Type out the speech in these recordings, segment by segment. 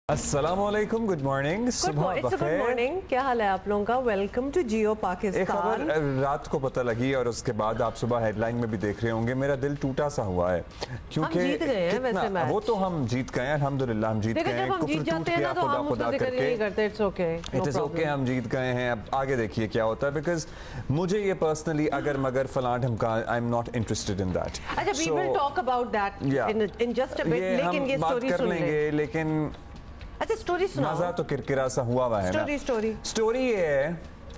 अस्सलामुअलैकुम, good morning. सुबह good morning, क्या हाल है आप लोगों का? वेलकम टू जियो पाकिस्तान। एक खबर रात को पता लगी और उसके बाद आप सुबह हेडलाइन में भी देख रहे होंगे। मेरा दिल टूटा सा हुआ है क्योंकि हम जीत गए हैं वैसे मैच। वो तो हम जीत गए हैं, अल्हम्दुलिल्लाह हम जीत गए हैं। जब हम जीत जाते हैं ना तो हम उसका जिक्र नहीं करते। It's okay, it is okay, हम जीत गए हैं। अब आगे देखिए क्या होता है, बिकॉज मुझे ये पर्सनली अगर मगर फलां ढमका, I am not interested in that. अच्छा, we will talk about that in just a bit, लेकिन ये स्टोरी सुन लेंगे। लेकिन अच्छा, स्टोरी सुनाओ। मजा तो किरकिरा सा हुआ है ना। स्टोरी ये है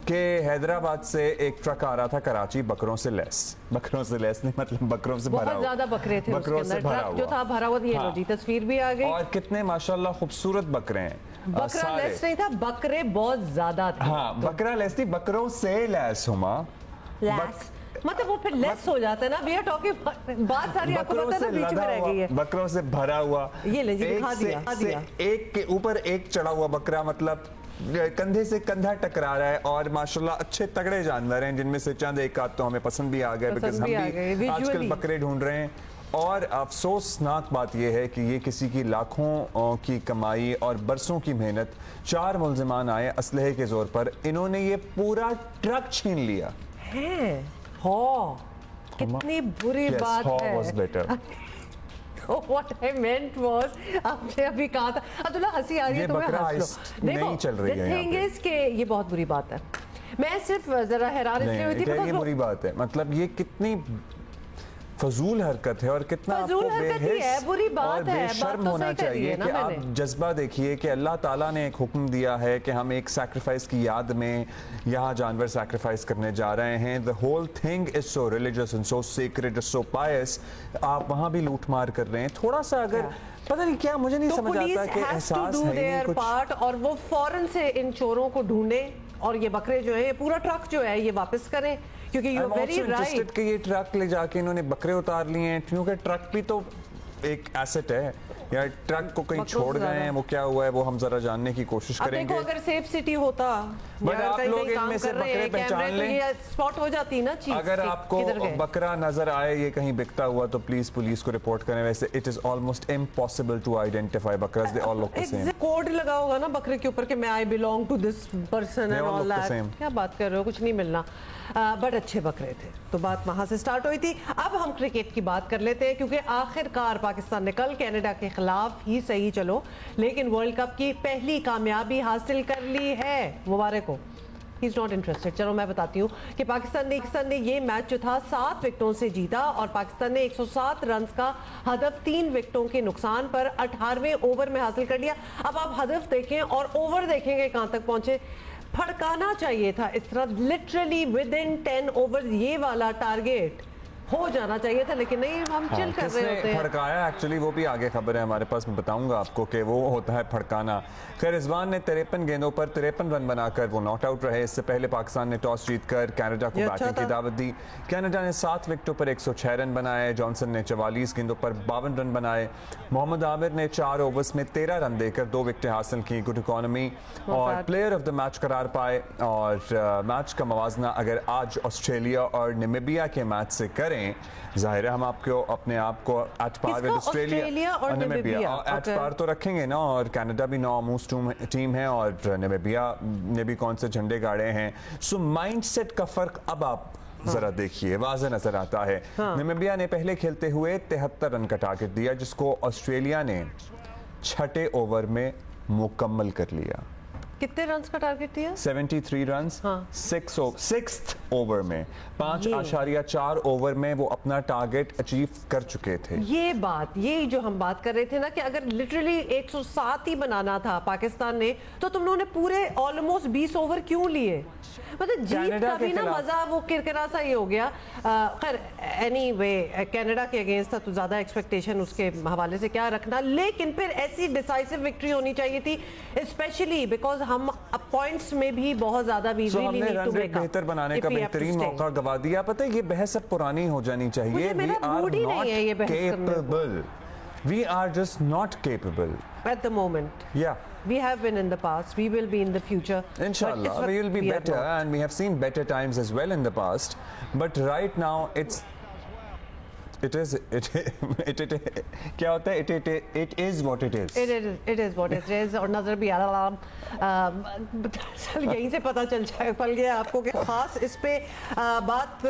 कि हैदराबाद से एक ट्रक आ रहा था कराची, बकरों से लेस नहीं, मतलब बकरों से भरा हुआ। बहुत ज्यादा बकरे थे उसके अंदर। ट्रक जो था भरा हुआ। ये लो जी, तस्वीर भी आ गई। और कितने माशाल्लाह खूबसूरत बकरे हैं। बकरा लेस नहीं था, बकरे बहुत ज्यादा थे। हाँ, बकरा लेस थी, बकरों से लेस हुमा। मतलब वो फिर लेस हो जाता है ना। वी आर टॉकिंग, बात सारी आपको पता है ना, बीच में रह गई है। बकरों से भरा हुआ। ये ले जी, दिखा दिया। एक के ऊपर एक चढ़ा हुआ बकरा, मतलब कंधे से कंधा टकरा रहा है। और माशाल्लाह अच्छे तगड़े जानवर हैं, जिनमें से चंद एक आध तो हमें पसंद भी आ गए, बिकॉज हम भी आजकल बकरे ढूंढ रहे हैं। और अफसोसनाक बात यह है कि ये किसी की लाखों की कमाई और बरसों की मेहनत। 4 मुल्जिमान आए असलहे के जोर पर, इन्होंने ये पूरा ट्रक छीन लिया है। कितनी बुरी बात है। What I meant was, आपने अभी कहा था अब्दुल्ला, हंसी आ रही है तुम्हें, हंस लो। नहीं चल रही है। The thing is कि ये बहुत बुरी बात है। मैं सिर्फ जरा हैरान इसलिए हुई थी। ये बुरी बात है, मतलब ये कितनी फजूल हरकत है और कितना आपको बेहिस बुरी बात है। बेशर्म होना चाहिए कि आप जज्बा देखिए कि अल्लाह ताला ने एक हुक्म दिया है कि हम एक सैक्रिफाइस की याद में यहाँ जानवर सैक्रिफाइस करने जा रहे हैं। The whole thing is so religious and so secret, so pious. आप वहाँ भी लूट मार कर रहे हैं। थोड़ा सा अगर पता नहीं क्या, मुझे नहीं समझ आता कि एहसास है कुछ। पार्ट और वो फौरन से इन चोरों को ढूंढे और ये बकरे जो है, ये पूरा ट्रक जो है, ये वापस करें, क्योंकि यू आर वेरी राइट कि ये ट्रक ले जाके इन्होंने बकरे उतार लिए हैं, क्योंकि ट्रक भी तो एक एसेट है यार। ट्रक को कहीं छोड़ गए हैं, वो क्या हुआ है वो हम जरा जानने की कोशिश करेंगे। देखो, अगर सेफ सिटी होता, बट आप लोग इनमें से बकरे पहचान लें, स्पॉट हो जाती ना चीज। अगर आपको बकरा नजर आए ये कहीं बिकता हुआ तो प्लीज पुलिस को रिपोर्ट करें। वैसे it is almost impossible to identify बकरास, they all look the same. Code लगा होगा ना बकरे के ऊपर कि मैं I belong to this person and all that. क्या बात कर रहे हो, कुछ नहीं मिलना। बट अच्छे बकरे थे, तो बात वहां से स्टार्ट हुई थी। अब हम क्रिकेट की बात कर लेते हैं, क्योंकि आखिरकार पाकिस्तान ने कल कनाडा के खिलाफ ही सही चलो, लेकिन वर्ल्ड कप की पहली कामयाबी हासिल कर ली है। मुबारक हो। He is not interested. चलो मैं बताती हूँ कि पाकिस्तान ने ये मैच जो था 7 विकेटों से जीता और पाकिस्तान ने 107 रन का हदफ 3 विकेटों के नुकसान पर 18वें ओवर में हासिल कर लिया। अब आप हदफ देखें और ओवर देखेंगे कहां तक पहुंचे। फड़काना चाहिए था इस तरह, लिटरली विद इन 10 ओवर ये वाला टारगेट हो जाना चाहिए था, लेकिन नहीं, हम चिल कर रहे होते हैं। फड़काया एक्चुअली, वो भी आगे खबर है हमारे पास, मैं बताऊंगा आपको कि वो होता है फड़काना। खैर, रिजवान ने 53 गेंदों पर 53 रन बनाकर वो नॉट आउट रहे। इससे पहले पाकिस्तान ने टॉस जीतकर कनाडा को बैटिंग की दावत दी। कनाडा ने 7 विकेटों पर 106 रन बनाए। जॉनसन ने 44 गेंदों पर 52 रन बनाए। मोहम्मद आमिर ने 4 ओवर्स में 13 रन देकर 2 विकेटें हासिल की। गुड इकॉनमी और प्लेयर ऑफ द मैच करार पाए। और मैच का मवाजना अगर आज ऑस्ट्रेलिया और नामीबिया के मैच से करें, जाहिर है हम आपको अपने आप को एट पार विद ऑस्ट्रेलिया और नामीबिया एट पार तो रखेंगे ना। और कनाडा भी नॉमूस टीम है और नामीबिया ने भी कौन से झंडे गाड़े हैं। सो माइंडसेट का फर्क अब आप जरा देखिए, वाज़ेह नजर आता है। नामीबिया ने पहले खेलते हुए 73 रन का टारगेट दिया, जिसको ऑस्ट्रेलिया ने 6ठे ओवर में मुकम्मल कर लिया। कितने रन्स का टारगेट दिया? 73 रन्स। 6th ओवर में 5.4 ओवर में वो अपना टारगेट अचीव कर चुके थे। ये बात, ये जो हम बात कर रहे थे ना कि अगर लिटरली 107 ही बनाना था पाकिस्तान ने, तो तुम लोगों ने पूरे ऑलमोस्ट 20 ओवर क्यों लिए? मतलब जीत का भी ना मजा वो किरकिरा सा ही हो गया। खैर एनीवे, कनाडा के अगेंस्ट था तो ज्यादा एक्सपेक्टेशन उसके हवाले से क्या रखना, लेकिन फिर ऐसी डिसाइसिव विक्ट्री होनी चाहिए थी, स्पेशली बिकॉज हम पॉइंट्स में भी बहुत ज्यादा बेहतर बनाने का बेहतरीन मौका गवा दिया। पता है, ये बहस अब पुरानी हो जानी चाहिए। We are not capable, we are just not capable at the moment. Yeah, we have been in the past, we will be in the future, inshallah we will be better, and we have seen better times as well in the past, but right now it's It is क्या होता है? It is what it is. It is what it is. और नजर भी आराम यहीं से पता चल गया आपको कि खास इस पे बात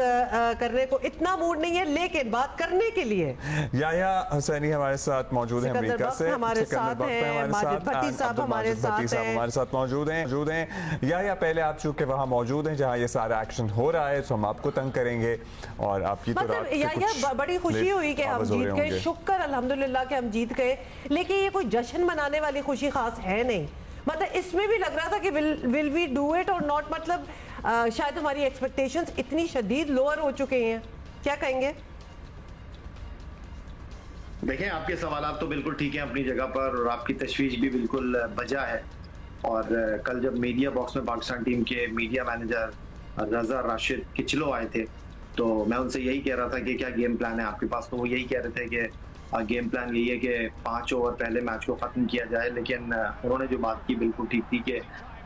करने को इतना मूड नहीं है, लेकिन बात करने के लिए याया हुसैनी हमारे साथ मौजूद हैं अमेरिका से, हमारे साथ हैं, माजिद भट्टी साहब हमारे साथ मौजूद हैं। याया पहले आप चूंकि वहाँ मौजूद हैं जहाँ ये सारा एक्शन हो रहा है, तो हम आपको तंग करेंगे और आपकी तो रात याया बड़ी खुशी हुई कि हम जीत गए, शुक्र अल्हम्दुलिल्लाह कि हम जीत गए, लेकिन ये कोई जश्न मनाने वाली खुशी खास है नहीं। मतलब इसमें भी लग रहा था कि विल वी डू इट और नॉट, मतलब शायद हमारी एक्सपेक्टेशंस इतनी शदीद लोअर हो चुके हैं। क्या कहेंगे? देखें, आपके सवाल तो बिल्कुल ठीक है अपनी जगह पर और आपकी तशवीश भी बिल्कुल बजा है। और कल जब मीडिया बॉक्स में पाकिस्तान टीम के मीडिया मैनेजर रजा राशिद किचलो आए थे, तो मैं उनसे यही कह रहा था कि क्या गेम प्लान है आपके पास, तो वो यही कह रहे थे कि गेम प्लान यही है कि 5 ओवर पहले मैच को ख़त्म किया जाए। लेकिन उन्होंने जो बात की बिल्कुल ठीक थी कि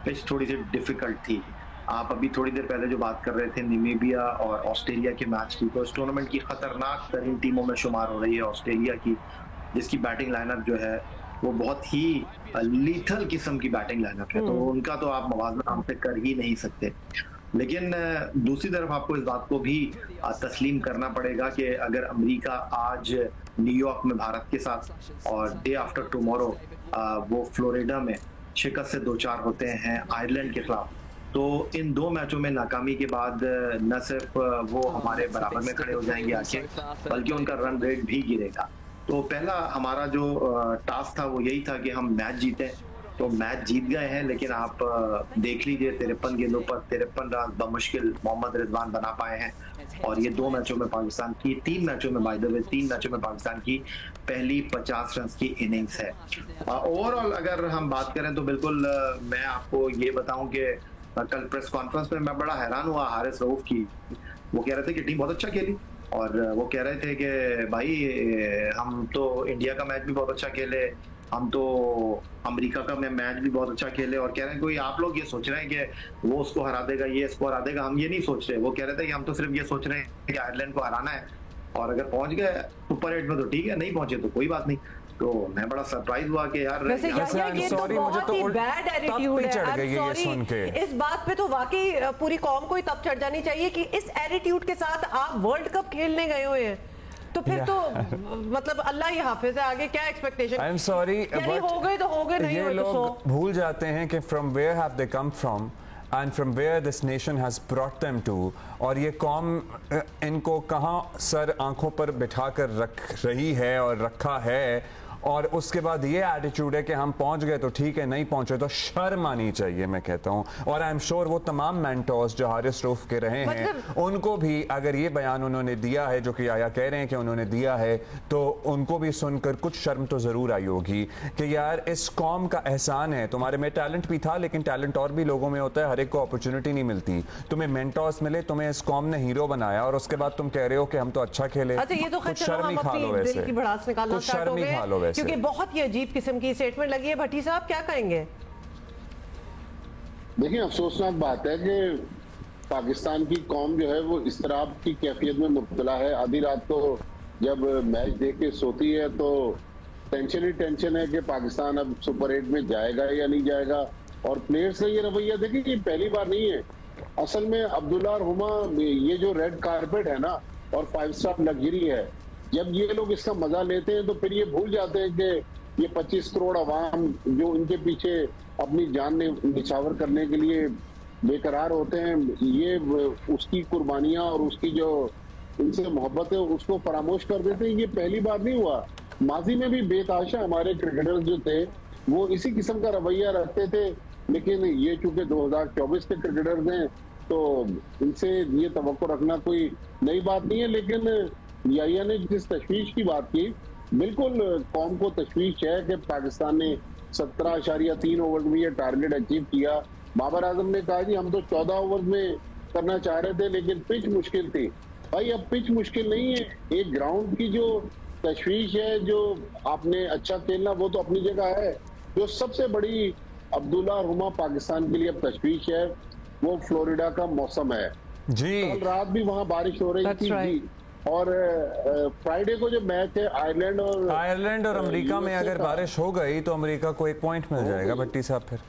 पिच थोड़ी सी डिफ़िकल्ट थी। आप अभी थोड़ी देर पहले जो बात कर रहे थे नामीबिया और ऑस्ट्रेलिया के मैच की, तो इस टूर्नामेंट की ख़तरनाक तरीन टीमों में शुमार हो रही है ऑस्ट्रेलिया की, जिसकी बैटिंग लाइनअप जो है वो बहुत ही लीथल किस्म की बैटिंग लाइनअप है, तो उनका तो आप मुवाजना हमसे कर ही नहीं सकते। लेकिन दूसरी तरफ आपको इस बात को भी तस्लीम करना पड़ेगा कि अगर अमेरिका आज न्यूयॉर्क में भारत के साथ और डे आफ्टर टुमारो वो फ्लोरिडा में शिकस्त से 2-4 होते हैं आयरलैंड के खिलाफ, तो इन 2 मैचों में नाकामी के बाद न सिर्फ वो हमारे बराबर में खड़े हो जाएंगे आके, बल्कि उनका रन रेट भी गिरेगा। तो पहला हमारा जो टास्क था वो यही था कि हम मैच जीतें, तो मैच जीत गए हैं। लेकिन आप देख लीजिए 53 गेंदों पर 53 रन बमुश्किल मोहम्मद रिजवान बना पाए हैं, और ये 2 मैचों में पाकिस्तान की 3 मैचों में बाय द वे 3 मैचों में पाकिस्तान की पहली 50 रन की इनिंग्स है। ओवरऑल अगर हम बात करें तो बिल्कुल मैं आपको ये बताऊं कि कल प्रेस कॉन्फ्रेंस में मैं बड़ा हैरान हुआ हारिस रऊफ की। वो कह रहे थे कि टीम बहुत अच्छा खेली, और वो कह रहे थे कि भाई हम तो इंडिया का मैच भी बहुत अच्छा खेले, हम तो अमेरिका का मैच भी बहुत अच्छा खेले, और कह रहे हैं कोई आप लोग ये सोच रहे हैं कि वो उसको हरा देगा, ये इसको हरा देगा, हम ये नहीं सोच रहे। वो कह रहे थे कि हम तो सिर्फ ये सोच रहे हैं कि आयरलैंड को हराना है, और अगर पहुंच गए सुपर 8 में तो ठीक है, नहीं पहुंचे तो कोई बात नहीं। तो मैं बड़ा सरप्राइज हुआ कि यार वैसे ये तो बहुत ही बैड एटीट्यूड है। इस बात पे तो वाकई पूरी कौम को ही तब चढ़ जानी चाहिए कि इस एटीट्यूड के साथ आप वर्ल्ड कप खेलने गए हुए हैं, तो फिर तो मतलब अल्लाह ही हाफिज है, आगे क्या एक्सपेक्टेशन। आई एम सॉरी, हो गए तो हो गए, नहीं हुए तो सो। भूल जाते हैं कि from where have they come from and from where this nation has brought them to, और ये कौम इनको कहाँ सर आंखों पर बिठाकर रख रही है और रखा है, और उसके बाद ये एटीट्यूड है कि हम पहुंच गए तो ठीक है, नहीं पहुंचे तो शर्म आनी चाहिए, मैं कहता हूं। और आई एम श्योर वो तमाम मेंटोर्स जो हारिस रऊफ के रहे हैं, उनको भी अगर ये बयान उन्होंने दिया है जो कि आया कह रहे हैं कि उन्होंने दिया है, तो उनको भी सुनकर कुछ शर्म तो जरूर आई होगी कि यार इस कौम का एहसान है, तुम्हारे में टैलेंट भी था, लेकिन टैलेंट और भी लोगों में होता है, हर एक को अपॉर्चुनिटी नहीं मिलती। तुम्हें मेंटोर्स मिले, तुम्हें इस कौम ने हीरो बनाया, और उसके बाद तुम कह रहे हो कि हम तो अच्छा खेले। अच्छा, ये तो शर्म ही खा लो, वैसे कुछ शर्म ही खा लो वैसे, क्योंकि बहुत ही अजीब किस्म की स्टेटमेंट लगी है। भट्टी साहब क्या कहेंगे? देखिए, अफसोसनाक बात है कि पाकिस्तान की कौम जो है वो इसराफ की कैफियत में मुब्तला है। आधी रात को जब मैच देख के सोती है तो टेंशन ही टेंशन है कि पाकिस्तान अब सुपर 8 में जाएगा या नहीं जाएगा। और प्लेयर्स का ये रवैया देखिए, ये पहली बार नहीं है। असल में अब्दुल्ला और हुमा, ये जो रेड कारपेट है ना और 5 स्टार लग्जरी है, जब ये लोग इसका मजा लेते हैं तो फिर ये भूल जाते हैं कि ये 25 करोड़ अवाम जो उनके पीछे अपनी जान निछावर करने के लिए बेकरार होते हैं, ये उसकी कुर्बानियां और उसकी जो उनसे मोहब्बत है उसको फरामोश कर देते हैं। ये पहली बार नहीं हुआ, माजी में भी बेताशा हमारे क्रिकेटर्स जो थे वो इसी किस्म का रवैया रखते थे। लेकिन ये चूंकि 2024 के क्रिकेटर्स हैं तो इनसे ये तवक्को रखना कोई नई बात नहीं है। लेकिन याया ने जिस तशवीश की बात की, बिल्कुल कौम को तशवीश है कि पाकिस्तान ने 17.3 ओवर में ये टारगेट अचीव किया। बाबर आजम ने कहा जी हम तो 14 ओवर में करना चाह रहे थे, लेकिन पिच मुश्किल थी। भाई अब पिच मुश्किल नहीं है, एक ग्राउंड की जो तशवीश है, जो आपने अच्छा खेलना वो तो अपनी जगह है। जो सबसे बड़ी अब्दुल्ला और हुमा पाकिस्तान के लिए अब तशवीश है वो फ्लोरिडा का मौसम है जी। कल रात भी वहां बारिश हो रही थी जी, और फ्राइडे को जो मैच है आयरलैंड और अमेरिका में अगर बारिश हो गई तो अमेरिका को 1 पॉइंट मिल जाएगा भट्टी साहब, फिर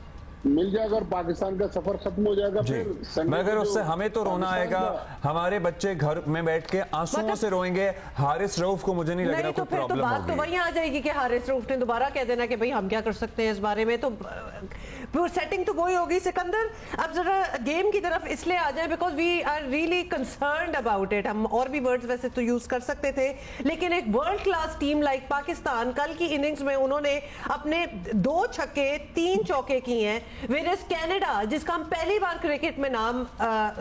मिल जाएगा और पाकिस्तान का सफर खत्म हो जाएगा। फिर मगर उससे हमें तो रोना आएगा, हमारे बच्चे घर में बैठ के आंसुओं से रोएंगे। हारिस रऊफ को मुझे नहीं लग रहा कोई प्रॉब्लम होगी। तो बात तो वहीं आ जाएगी कि हारिस रऊफ ने दोबारा कह देना कि भाई हम क्या कर सकते हैं इस बारे में, तो सेटिंग तो वही होगी। सिकंदर, अब जरा गेम की तरफ इसलिए आ जाए because we are really concerned about it. हम और भी वर्ड्स वैसे तो यूज कर सकते थे, लेकिन एक world class team like Pakistan कल की इनिंग्स में उन्होंने अपने 2 छक्के 3 चौके किए हैं। वेरस कनाडा, जिसका हम पहली बार क्रिकेट में नाम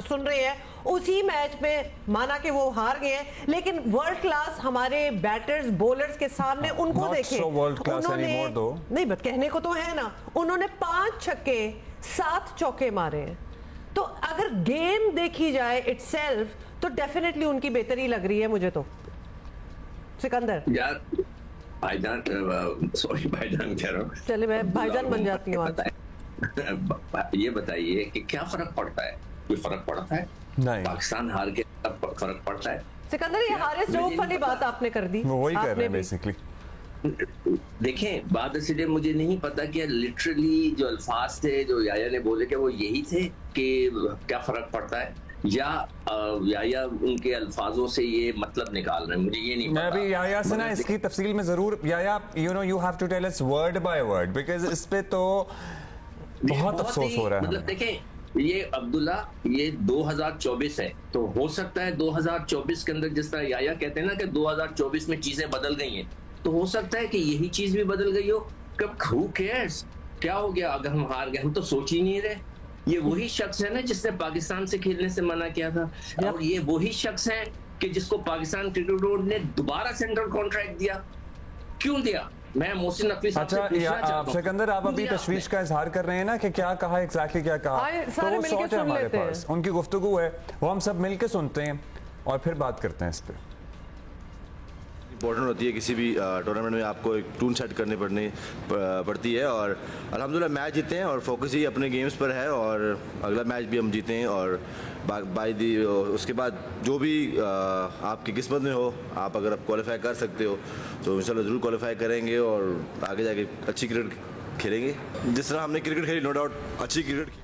सुन रहे हैं, उसी मैच में माना कि वो हार गए हैं, लेकिन वर्ल्ड क्लास हमारे बैटर्स बॉलर्स के सामने उनको देखे उन्होंने नहीं, बट कहने को तो है ना, उन्होंने 5 छक्के 7 चौके मारे हैं। तो अगर गेम देखी जाए इटसेल्फ तो डेफिनेटली उनकी बेहतरी लग रही है मुझे तो। सिकंदर यार, भाईजान, सॉरी भाईजान कह रहा हूँ, चले मैं भाईजान बन जाती हूँ। ये बताइए कि क्या फर्क पड़ता है? कोई फर्क पड़ता है? नहीं। पाकिस्तान हार के फर्क पड़ता है? सिकंदर, ये हारिस रऊफ वाली बात आपने कर दी, वो वही कर रहे हैं बेसिकली। देखें, बात इसलिए मुझे नहीं पता कि लिटरली जो अल्फाज थे जो याया ने बोले कि वो यही थे कि क्या फर्क पड़ता है, या याया उनके अल्फाजों से ये मतलब निकाल रहे हैं, मुझे ये नहीं पता। मैं भी याया से ना इसकी तफसील में जरूर, yeah yeah you have to tell us word by word, because इस पे तो बहुत अफसोस हो रहा है। मतलब देखें, ये अब्दुल्ला, ये 2024 है, तो हो सकता है 2024 के अंदर जिस तरह याया कहते हैं ना कि 2024 में चीजें बदल गई हैं, तो हो सकता है कि यही चीज भी बदल गई हो। कब who cares? क्या हो गया अगर हम हार गए? हम तो सोच ही नहीं रहे। ये वही शख्स है ना जिसने पाकिस्तान से खेलने से मना किया था, और ये वही शख्स है कि जिसको पाकिस्तान क्रिकेट बोर्ड ने दोबारा सेंट्रल कॉन्ट्रैक्ट दिया। क्यों दिया? मैं मोहसिन नकवी साहब से पूछना चाहता हूं। सिकंदर, आप अभी तशवीश का इजहार कर रहे हैं ना कि क्या कहा एग्जैक्टली क्या कहा, तो वो सॉर्ट है हमारे पास, उनकी गुफ्तगू है, वो हम सब मिलके सुनते हैं और फिर बात करते हैं इस पे। इम्पोर्टेंट होती है किसी भी टूर्नामेंट में, आपको एक टून सेट करनी पड़ती है, और अल्हम्दुलिल्लाह मैच जीते हैं और फोकस ही अपने गेम्स पर है, और अगला मैच भी हम जीते हैं, और बाय दी उसके बाद जो भी आपकी किस्मत में हो, आप अगर आप क्वालिफाई कर सकते हो तो इंशाल्लाह ज़रूर क्वालिफाई करेंगे और आगे जाके अच्छी क्रिकेट खेलेंगे। जिस तरह हमने क्रिकेट खेली, नो डाउट अच्छी क्रिकेट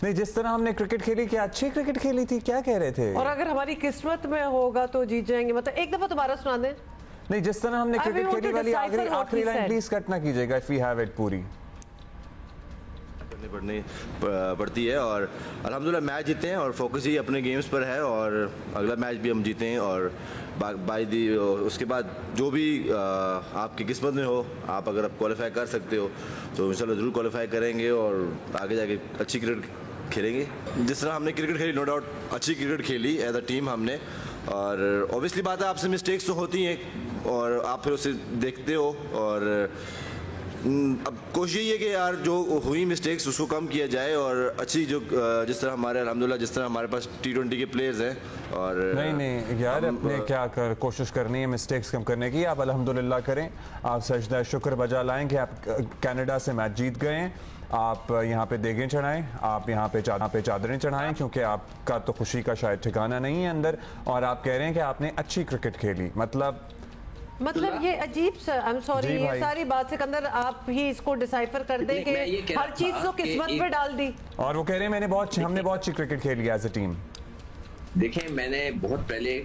नहीं, जिस तरह हमने क्रिकेट खेली, क्या अच्छी क्रिकेट खेली थी, क्या कह रहे थे? और अगर हमारी किस्मत में होगा तो जीत जाएंगे, मतलब एक दफा दोबारा सुना दें। नहीं, जिस तरह हमने क्रिकेट खेली वाली आखिरी लाइन प्लीज कट ना कीजिएगा, इफ वी हैव इट पूरी पड़ती है, और अल्हम्दुलिल्लाह मैच जीते हैं और फोकस ही अपने गेम्स पर है, और अगला मैच भी हम जीते हैं, और बाय दी उसके बाद जो भी आपकी किस्मत में हो, आप अगर आप क्वालिफाई कर सकते हो तो इंशाल्लाह ज़रूर क्वालिफाई करेंगे और आगे जाके अच्छी क्रिकेट खेलेंगे। जिस तरह हमने क्रिकेट खेली, नो डाउट अच्छी क्रिकेट खेली एज अ टीम हमने, और ऑब्वियसली बात है आपसे मिस्टेक्स तो होती हैं और आप फिर उसे देखते हो, और अब कोशिश यही है कि यार जो हुई मिस्टेक्स उसको कम किया जाए, और अच्छी जो जिस तरह हमारे अल्हम्दुलिल्लाह जिस तरह हमारे पास T20 के प्लेयर्स हैं, और नहीं यार अपने क्या कोशिश करनी है मिस्टेक्स कम करने की। आप अल्हम्दुलिल्लाह करें, आप सजदा शुक्र बजा लाएं कि आप कनाडा से मैच जीत गए हैं, आप यहाँ पे देगें चढ़ाएं, आप यहाँ पे चादरें चढ़ाएं, क्योंकि आपका तो खुशी का शायद ठिकाना नहीं है अंदर, और आप कह रहे हैं कि आपने अच्छी क्रिकेट खेली। मतलब ये अजीब सा, आई एम सॉरी, ये सारी बात सिकंदर आप ही इसको डिसाइफर कर दें कि हर चीज तो किस्मत पे डाल दी, और वो कह रहे हैं हमने बहुत अच्छी क्रिकेट खेली एज अ टीम। देखें, मैंने बहुत पहले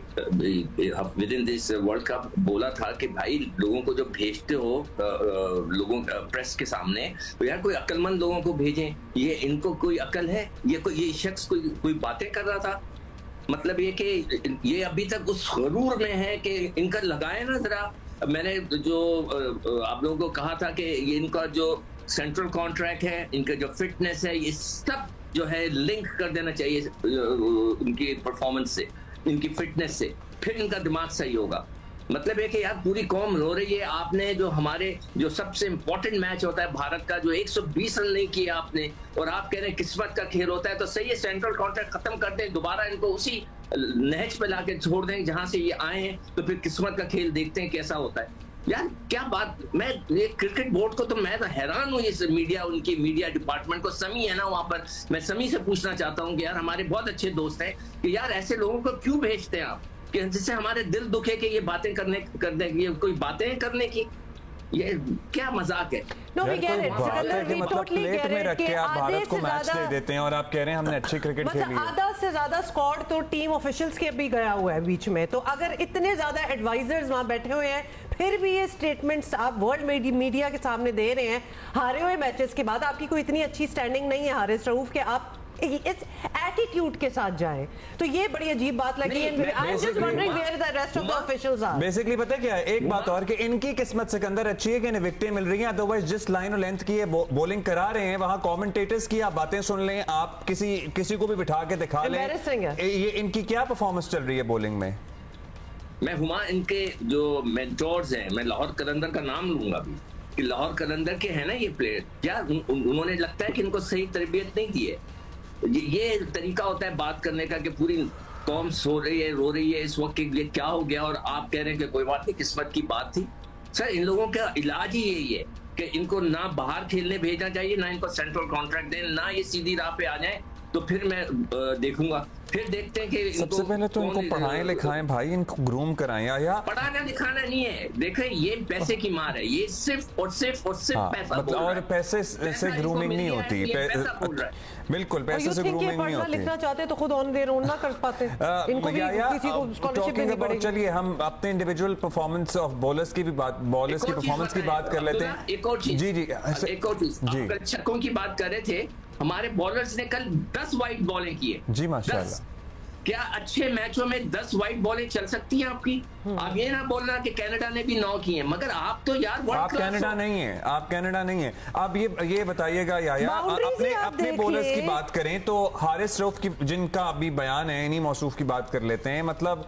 with in this world cup बोला था कि भाई लोगों को जो भेजते हो लोगों प्रेस के सामने, तो यार कोई अक्लमंद लोगों को भेजें। ये इनको कोई अकल है? ये शख्स कोई बातें कर रहा था, मतलब ये कि ये अभी तक उस गरूर में है कि इनका लगाए ना जरा। मैंने जो आप लोगों को कहा था कि ये इनका जो सेंट्रल कॉन्ट्रैक्ट है, इनका जो फिटनेस है, ये सब जो है लिंक कर देना चाहिए इनकी परफॉर्मेंस से, इनकी फिटनेस से, फिर इनका दिमाग सही होगा। मतलब है कि यार पूरी कौम रो रही है, आपने जो हमारे जो सबसे इंपॉर्टेंट मैच होता है भारत का, जो 120 रन नहीं किए आपने, और आप कह रहे हैं किस्मत का खेल होता है, तो सही है सेंट्रल कॉन्ट्रैक्ट खत्म कर दें, दोबारा इनको उसी नहज पे लाके छोड़ दें जहां से ये आए हैं, तो फिर किस्मत का खेल देखते हैं कैसा होता है। यार क्या बात, मैं ये क्रिकेट बोर्ड को तो मैं तो हैरान हूँ, इस मीडिया, उनकी मीडिया डिपार्टमेंट को। समी है ना वहां पर, मैं समी से पूछना चाहता हूँ कि यार हमारे बहुत अच्छे दोस्त हैं कि यार ऐसे लोगों को क्यों भेजते हैं आप? जिससे हमारे दिल दुखे कि ये बातें करने की कोई बातें करने की, ये क्या मजाक है। No, we get it. मतलब प्लेट में रख के आप भारत को मैच दे देते हैं और आप कह रहे हैं हमने अच्छी क्रिकेट खेली है। आधा से ज्यादा स्क्वाड तो टीम ऑफिशियल्स के भी गया हुआ है बीच में, तो अगर इतने ज्यादा एडवाइजर्स वहां बैठे हुए हैं फिर भी ये स्टेटमेंट्स आप वर्ल्ड मीडिया के सामने दे रहे हैं हारे हुए मैचेस के बाद, आपकी कोई इतनी अच्छी स्टैंडिंग नहीं है हारिस रऊफ के आप इस एटीट्यूड के साथ जाएं, तो ये बड़ी अजीब बात लगी। बेसिकली पता है क्या है, एक बात और कि इनकी किस्मत सिकंदर अच्छी है कि इन्हें विकेटें मिल रही हैं, अदरवाइज जिस लाइन और लेंथ की ये बॉलिंग करा रहे हैं वहां कमेंटेटर्स की आप बातें सुन लें, आप किसी को भी बिठा के दिखा लें, ये इनकी क्या परफॉर्मेंस चल रही है बॉलिंग में। मैं हुमा इनके जो मेंटोर्स हैं, मैं लाहौर कलंदर का नाम लूंगा भी कि लाहौर कलंदर के हैं ना ये प्लेयर, क्या उन्होंने लगता है कि इनको सही तरबियत नहीं दी है। ये तरीका होता है बात करने का कि पूरी कौम सो रही है, रो रही है इस वक्त कि ये क्या हो गया और आप कह रहे हैं कि कोई बात नहीं, किस्मत की बात थी। सर इन लोगों का इलाज ही यही है कि इनको ना बाहर खेलने भेजना चाहिए, ना इनको सेंट्रल कॉन्ट्रैक्ट दें, ना ये सीधी राह पे आ जाए, तो फिर मैं देखूंगा। फिर देखते हैं कि सबसे पहले तो इनको पढ़ाएं लिखाएं भाई, इनको ग्रूम कराएं। या पढ़ाना लिखाना नहीं है, देखें ये पैसे की मार है, ये सिर्फ और सिर्फ पैसा मतलब, और पैसे से ग्रूमिंग नहीं होती, बिल्कुल पैसे से ग्रूमिंग नहीं होती। लिखना चाहते तो खुद ऑन देयर ओन ना कर पाते, इनको भी किसी को स्कॉलरशिप देनी पड़ेगी। चलिए हम अपने इंडिविजुअल परफॉर्मेंस ऑफ बॉलर्स की परफॉर्मेंस की बात कर लेते हैं। एक और चीज, जी जी एक और चीज, कल छक्कों की बात कर रहे थे, हमारे बॉलर्स ने कल 10 वाइड बॉलें की है जी माशाल्लाह। क्या अच्छे मैचों में 10 वाइड बॉलें चल सकती हैं आपकी? आप ये ना बोलना कि कनाडा ने भी 9 की हैं, मगर आप तो यार आप कनाडा नहीं है, आप कनाडा नहीं है। अब ये बताइएगा याया, अपने बॉलर्स की बात करें तो हारिस रऊफ की जिनका अभी बयान है, इन्हीं मौसूफ की बात कर लेते हैं। मतलब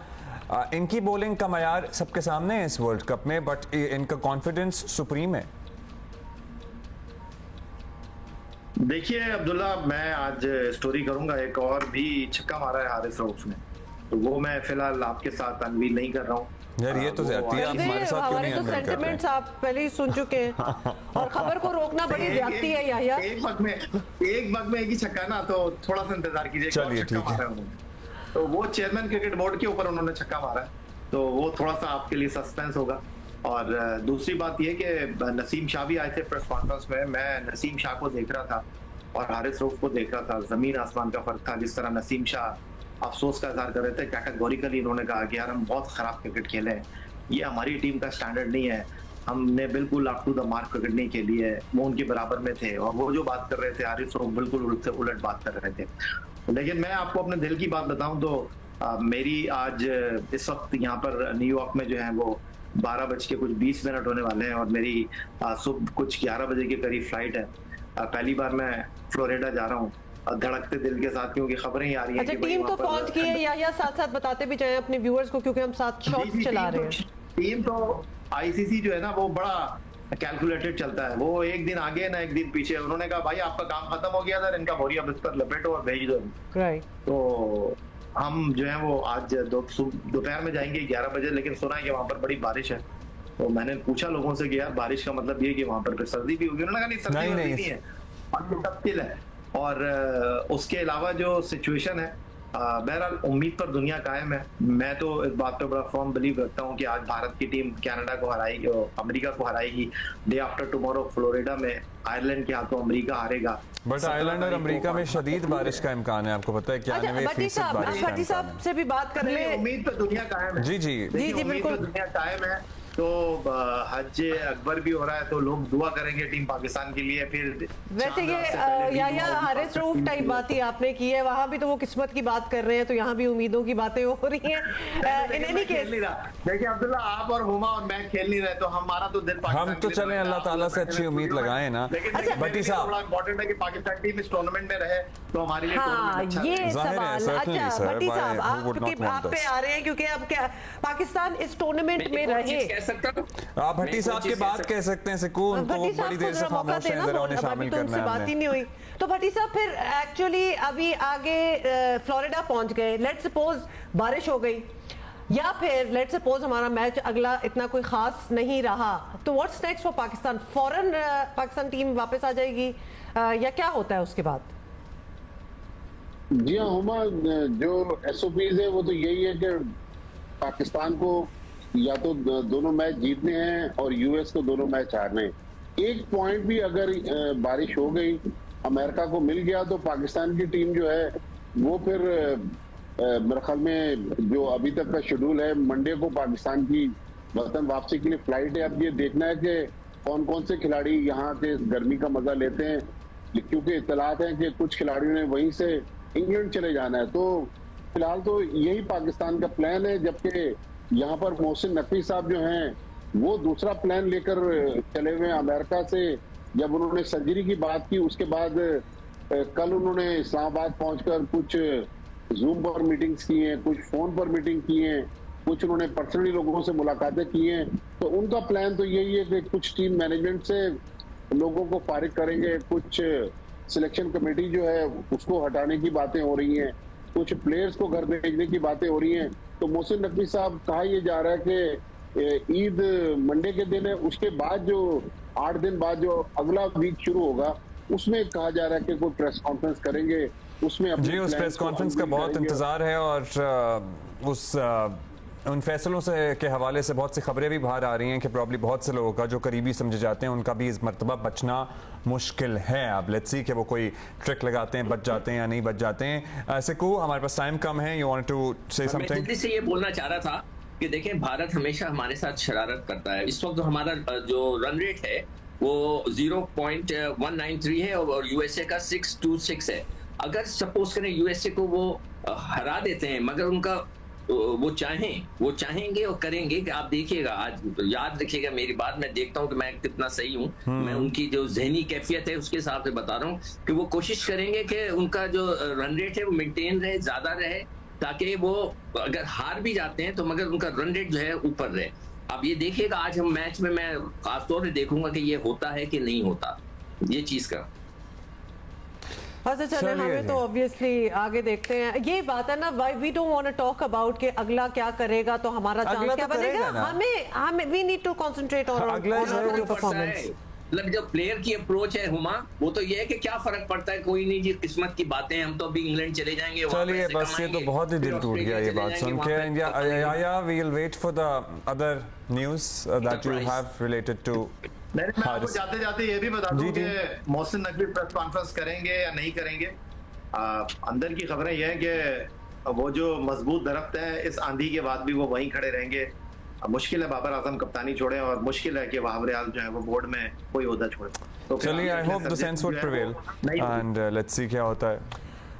इनकी बॉलिंग का मयार सबके सामने है इस वर्ल्ड कप में, बट इनका कॉन्फिडेंस सुप्रीम है। देखिए अब्दुल्ला, मैं आज स्टोरी करूंगा, एक और भी छक्का मारा है हारिस रऊफ ने, तो वो मैं फिलहाल आपके साथ अनवील नहीं कर रहा हूँ यार। ये तो ज्यादती है, आप हमारे साथ क्यों नहीं अनवील कर रहे हैं? सेंटिमेंट्स आप पहले ही सुन चुके हैं और खबर को रोकना बड़ी ज्यादती है याया। एक वक्त में एक ही छक्का ना, तो थोड़ा सा इंतजार कीजिए। चलिए ठीक है। तो वो चेयरमैन क्रिकेट बोर्ड के ऊपर उन्होंने छक्का मारा है, तो वो थोड़ा सा आपके लिए सस्पेंस होगा। और दूसरी बात ये कि नसीम शाह भी आए थे प्रेस कॉन्फ्रेंस में, मैं नसीम शाह को देख रहा था और हारिस रऊफ को देख रहा था, जमीन आसमान का फर्क था। जिस तरह नसीम शाह अफसोस का इजहार कर रहे थे, कैटेगोरिकली इन्होंने कहा कि यार हम बहुत खराब क्रिकेट खेले हैं, ये हमारी टीम का स्टैंडर्ड नहीं है, हमने बिल्कुल up to the mark cricket नहीं खेली है। वो उनके बराबर में थे और वो जो बात कर रहे थे हारिस रऊफ बिल्कुल उलट बात कर रहे थे। लेकिन मैं आपको अपने दिल की बात बताऊं तो मेरी आज इस वक्त यहाँ पर न्यूयॉर्क में जो है वो 12:20 होने वाले हैं और मेरी सुबह कुछ 11 बजे के करीब फ्लाइट है। पहली बार मैं फ्लोरिडा जा रहा हूँ धड़कते दिल के साथ, क्योंकि खबरें ही आ रही हैं। अच्छा, टीम तो पहुंच गई है या साथ साथ बताते भी जाएं अपने व्यूअर्स को, क्योंकि हम साथ शॉट्स चला रहे हैं। टीम तो आईसीसी जो है ना वो बड़ा कैलकुलेटेड चलता है, वो एक दिन आगे ना एक दिन पीछे। उन्होंने कहा भाई आपका काम खत्म हो गया था, इनका बोरिया बिस्तर लपेटो और भेज दो। राइट। तो हम जो है वो आज दोपहर में जाएंगे 11 बजे, लेकिन सुना है कि वहां पर बड़ी बारिश है। तो मैंने पूछा लोगों से कि यार बारिश का मतलब ये कि वहां पर सर्दी भी होगी? उन्होंने कहा नहीं, सर्दी नहीं है, तब्दील है। और उसके अलावा जो सिचुएशन है, बहरहाल उम्मीद पर दुनिया कायम है। मैं तो इस बात पे बड़ा फर्म बिलीव रखता हूँ कि आज भारत की टीम कनाडा को हराएगी और अमेरिका को हराएगी। डे आफ्टर टुमारो फ्लोरिडा में आयरलैंड के हाथों अमेरिका हारेगा। बट आयरलैंड और अमेरिका में शदीद बारिश का इम्कान है, आपको पता है क्या? भट्टी साहब से भी बात कर ले। उम्मीद पर दुनिया कायम है। जी जी जी जी बिल्कुल, दुनिया कायम है। तो हज अकबर भी हो रहा है, तो लोग दुआ करेंगे टीम पाकिस्तान के लिए। फिर वैसे ये या हारिस रऊफ टाइप बात ही आपने की है, वहां भी तो वो किस्मत की बात कर रहे हैं, तो यहाँ भी उम्मीदों की बातें हो रही हैं। देखिए अब्दुल्ला, आप और हुमा और मैं खेल नहीं रहे, तो हमारा तो दिल हम तो चले अल्लाह ताला से अच्छी उम्मीद लगाए ना। भट्टी साहब, बड़ा इंपॉर्टेंट है कि पाकिस्तान टीम इस टूर्नामेंट में रहे तो हमारे लिए ये सवाल। अच्छा भट्टी साहब, आप पे आ रहे हैं क्योंकि अब क्या पाकिस्तान इस टूर्नामेंट में रहे। आप भट्टी साहब की बात कह सकते हैं, सुकून को बड़ी देर से खामोश हैं, जरा उन्हें शामिल करना है। बात ही नहीं हुई तो भट्टी साहब फिर एक्चुअली अभी आगे फ्लोरिडा पहुंच गए, लेट्स सपोज बारिश हो गई या फिर लेट्स सपोज हमारा मैच अगला इतना कोई खास नहीं रहा, तो व्हाट्स नेक्स्ट फॉर पाकिस्तान? फौरन पाकिस्तान टीम वापस आ जाएगी या क्या होता है उसके बाद? जी हाँ हुमा, जो SOPs है वो तो यही है कि पाकिस्तान को या तो दोनों मैच जीतने हैं और यूएस को दोनों मैच हारने हैं। एक पॉइंट भी अगर बारिश हो गई, अमेरिका को मिल गया, तो पाकिस्तान की टीम जो है वो फिर मेरे ख्याल में जो अभी तक का शेड्यूल है, मंडे को पाकिस्तान की वतन वापसी के लिए फ्लाइट है। अब ये देखना है कि कौन कौन से खिलाड़ी यहाँ के गर्मी का मजा लेते हैं, क्योंकि इत्तलात हैं कि कुछ खिलाड़ियों ने वहीं से इंग्लैंड चले जाना है। तो फिलहाल तो यही पाकिस्तान का प्लान है, जबकि यहाँ पर मोहसिन नकवी साहब जो हैं वो दूसरा प्लान लेकर चले हुए अमेरिका से। जब उन्होंने सर्जरी की बात की, उसके बाद कल उन्होंने इस्लामाबाद पहुंचकर कुछ जूम पर मीटिंग्स की हैं, कुछ फोन पर मीटिंग की हैं, कुछ उन्होंने पर्सनली लोगों से मुलाकातें की हैं। तो उनका प्लान तो यही है कि कुछ टीम मैनेजमेंट से लोगों को फारिग करेंगे, कुछ सिलेक्शन कमेटी जो है उसको हटाने की बातें हो रही हैं, कुछ प्लेयर्स को घर भेजने की बातें हो रही हैं। तो मोहसिन नकवी साहब, कहा यह जा रहा है कि ईद मंडे के दिन है, उसके बाद जो 8 दिन बाद जो अगला वीक शुरू होगा उसमें कहा जा रहा है कि कोई प्रेस कॉन्फ्रेंस करेंगे। उसमें जी, उस प्रेस कॉन्फ्रेंस का बहुत इंतजार है और उन फैसलों से के हवाले से बहुत सी खबरें भी बाहर आ रही हैं कि प्रॉब्ली बहुत से लोगों का जो करीबी समझे जाते हैं उनका भी इस मरतबा बचना मुश्किल है। अब लेट्स सी कि वो कोई ट्रिक लगाते हैं, बच जाते हैं या नहीं बच जाते हैं। सिकू, हमारे पास टाइम कम है, you want to say something? मैं जल्दी से ये बोलना चाह रहा था कि देखें, भारत हमेशा हमारे साथ शरारत करता है। इस वक्त हमारा जो रन रेट है वो 0.193 है और यूएसए का 626 है। अगर सपोज करें यूएसए को वो हरा देते हैं, मगर उनका वो चाहेंगे और करेंगे कि आप देखिएगा, आज याद रखिएगा मेरी बात, मैं देखता हूं कि मैं कितना सही हूं। मैं उनकी जो ज़हनी कैफियत है उसके हिसाब से बता रहा हूं कि वो कोशिश करेंगे कि उनका जो रन रेट है वो मेंटेन रहे, ज्यादा रहे, ताकि वो अगर हार भी जाते हैं तो मगर उनका रन रेट जो है ऊपर रहे। अब ये देखिएगा, आज हम मैच में मैं खासतौर से देखूंगा कि ये होता है कि नहीं होता ये चीज का। अच्छा, चले हमें तो ऑब्वियसली आगे देखते हैं। ये बात है ना, we don't want to talk about कि अगला क्या करेगा तो हमारा चांस क्या बनेगा। हमें we need to concentrate on our performance. मतलब जो प्लेयर की अप्रोच है हुमा, वो तो ये है कि क्या फर्क पड़ता है, कोई नहीं जी, किस्मत की बातें, हम तो अभी इंग्लैंड चले जाएंगे। चलिए बस, ये तो बहुत ही दिल टूट गया ये बात सुन के। या we will wait for the other news that you have related to. मैं आपको जाते जाते ये भी बता दूं कि मोहसिन नकवी प्रेस कॉन्फ्रेंस करेंगे या नहीं करेंगे। अंदर की खबरें ये हैं कि वो जो मजबूत दरख्त है, इस आंधी के बाद भी वो वहीं खड़े रहेंगे। मुश्किल है बाबर आजम कप्तानी छोड़े और मुश्किल है कि वहाब रियाज जो है वो बोर्ड में कोई ओहदा छोड़े। तो चलिए, I hope the sense would prevail and let's see क्या होता है।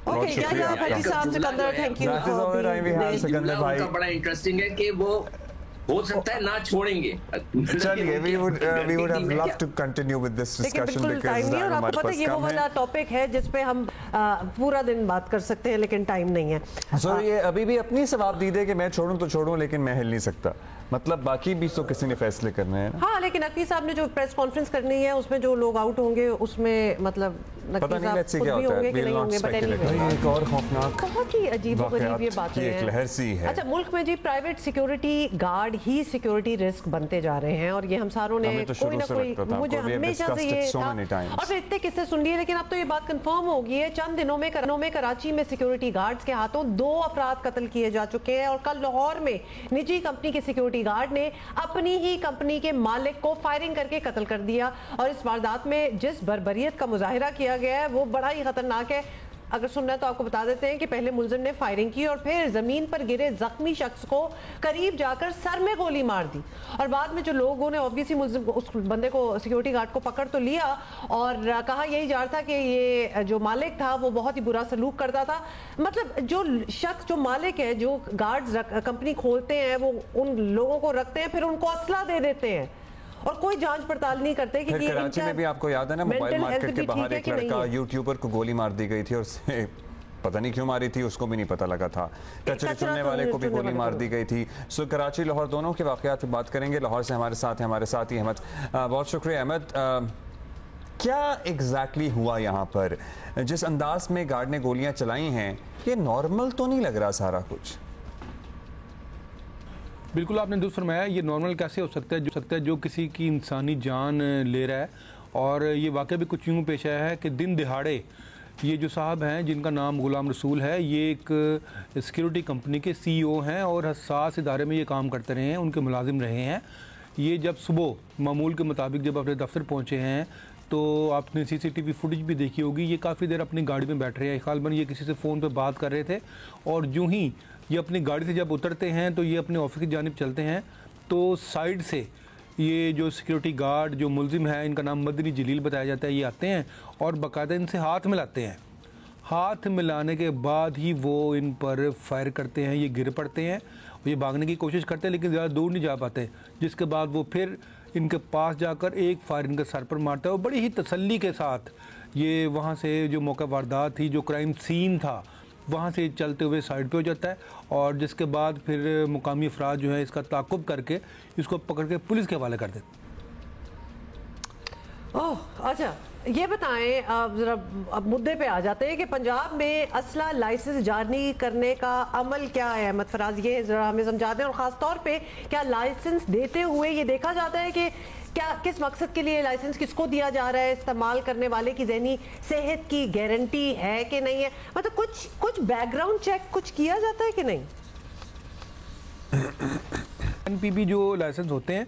ओके, या भाई साहब, सिकंदर, थैंक यू। सिकंदर भाई, बड़ा इंटरेस्टिंग है कि वो हो सकता है ना छोड़ेंगे। चलिए, we would have loved to continue with this discussion because time आपको पता है ये वो वाला टॉपिक है जिस पे हम पूरा दिन बात कर सकते हैं, लेकिन टाइम नहीं है। सो ये अभी भी अपनी सवाब दी दे कि मैं छोड़ूं तो छोड़ूं, लेकिन मैं हिल नहीं सकता। मतलब बाकी भी तो किसी ने फैसले करने हैं। हाँ, लेकिन नकवी साहब ने जो प्रेस कॉन्फ्रेंस करनी है उसमें जो लोग आउट होंगे उसमें मतलब पता नहीं लेट्स सी क्या होता है। Will not speculate. एक और खौफनाक, बहुत ही अजीबोगरीब ये बातें हैं। एक लहर सी है। अच्छा, मुल्क में जी प्राइवेट सिक्योरिटी गार्ड ही सिक्योरिटी रिस्क बनते जा रहे हैं और ये हम सारों ने कोई ना कोई, मुझे हमेशा से ये था और फिर इतने किस्से सुन लिए, लेकिन अब तो ये बात कंफर्म हो गई है। चंद दिनों में कराची में सिक्योरिटी गार्ड्स के हाथों 2 अफराद कत्ल किए जा चुके हैं और कल लाहौर में निजी कंपनी के सिक्योरिटी गार्ड ने अपनी ही कंपनी के मालिक को फायरिंग करके कत्ल कर दिया। और इस वारदात में जिस बर्बरियत का मुजाहिरा किया गया है वो बड़ा ही खतरनाक है। अगर सुनना है तो आपको बता देते हैं कि पहले मुलजिम ने फायरिंग की और फिर जमीन पर गिरे जख्मी शख्स को करीब जाकर सर में गोली मार दी और बाद में जो लोगों ने ऑब्वियसली मुलजिम उस बंदे को, सिक्योरिटी गार्ड को पकड़ तो लिया और कहा यही जा रहा था कि ये जो मालिक था वो बहुत ही बुरा सलूक करता था। मतलब जो शख्स, जो मालिक है, जो गार्ड्स कंपनी खोलते हैं, वो उन लोगों को रखते हैं, फिर उनको असला दे देते हैं और कोई जांच पड़ताल नहीं करते कि ये कराची में भी आपको याद है ना, मोबाइल मार्केट के बाहर एक लड़का यूट्यूबर को गोली मार दी गई थी और उससे पता नहीं क्यों मारी थी, उसको भी नहीं पता लगा था। कचरे चुनने वाले को भी गोली मार दी गई थी। सो कराची लाहौर दोनों के वाकयात पे बात करेंगे। लाहौर से हमारे साथ ही अहमद। बहुत शुक्रिया अहमद। क्या एग्जैक्टली हुआ यहाँ पर? जिस अंदाज में गार्ड ने गोलियां चलाई हैं, ये नॉर्मल तो नहीं लग रहा सारा कुछ। बिल्कुल आपने दुरुस्त फरमाया, ये नॉर्मल कैसे हो सकता है जो किसी की इंसानी जान ले रहा है। और ये वाकई भी कुछ यूँ पेश आया है कि दिन दिहाड़े ये जो साहब हैं जिनका नाम गुलाम रसूल है, ये एक सिक्योरिटी कंपनी के CEO हैं और हसास इदारे में ये काम करते रहे हैं, उनके मुलाजिम रहे हैं। ये जब सुबह मामूल के मुताबिक जब अपने दफ्तर पहुँचे हैं तो आपने CCTV फुटेज भी देखी होगी, ये काफ़ी देर अपनी गाड़ी में बैठ रहे हैं। ख्याल ये किसी से फ़ोन पे बात कर रहे थे और यूँ ही ये अपनी गाड़ी से जब उतरते हैं तो ये अपने ऑफिस की जानिब चलते हैं तो साइड से ये जो सिक्योरिटी गार्ड जो मुलजिम है, इनका नाम मदनी जलील बताया जाता है, ये आते हैं और बाकायदा इनसे हाथ मिलाते हैं। हाथ मिलाने के बाद ही वो इन पर फायर करते हैं, ये गिर पड़ते हैं, ये भागने की कोशिश करते हैं लेकिन ज़्यादा दूर नहीं जा पाते। जिसके बाद वो फिर इनके पास जाकर एक फायर इनके सर पर मारता है और बड़ी ही तसल्ली के साथ ये वहाँ से जो मौका वारदात थी, जो क्राइम सीन था, वहाँ से चलते हुए साइड पे हो जाता है और जिसके बाद फिर मुकामी अफराद जो है इसका ताक़ुब करके इसको पकड़ के पुलिस के हवाले कर देते। ओह अच्छा, ये बताएं ज़रा, अब मुद्दे पे आ जाते हैं कि पंजाब में असला लाइसेंस जारी करने का अमल क्या है। अहमद फराज, ये ज़रा हमें समझा दें और ख़ास तौर पे क्या लाइसेंस देते हुए ये देखा जाता है कि क्या किस मकसद के लिए लाइसेंस किसको दिया जा रहा है, इस्तेमाल करने वाले की ज़हनी सेहत की गारंटी है कि नहीं है, मतलब कुछ बैकग्राउंड चेक कुछ किया जाता है कि नहीं? NPB जो लाइसेंस होते हैं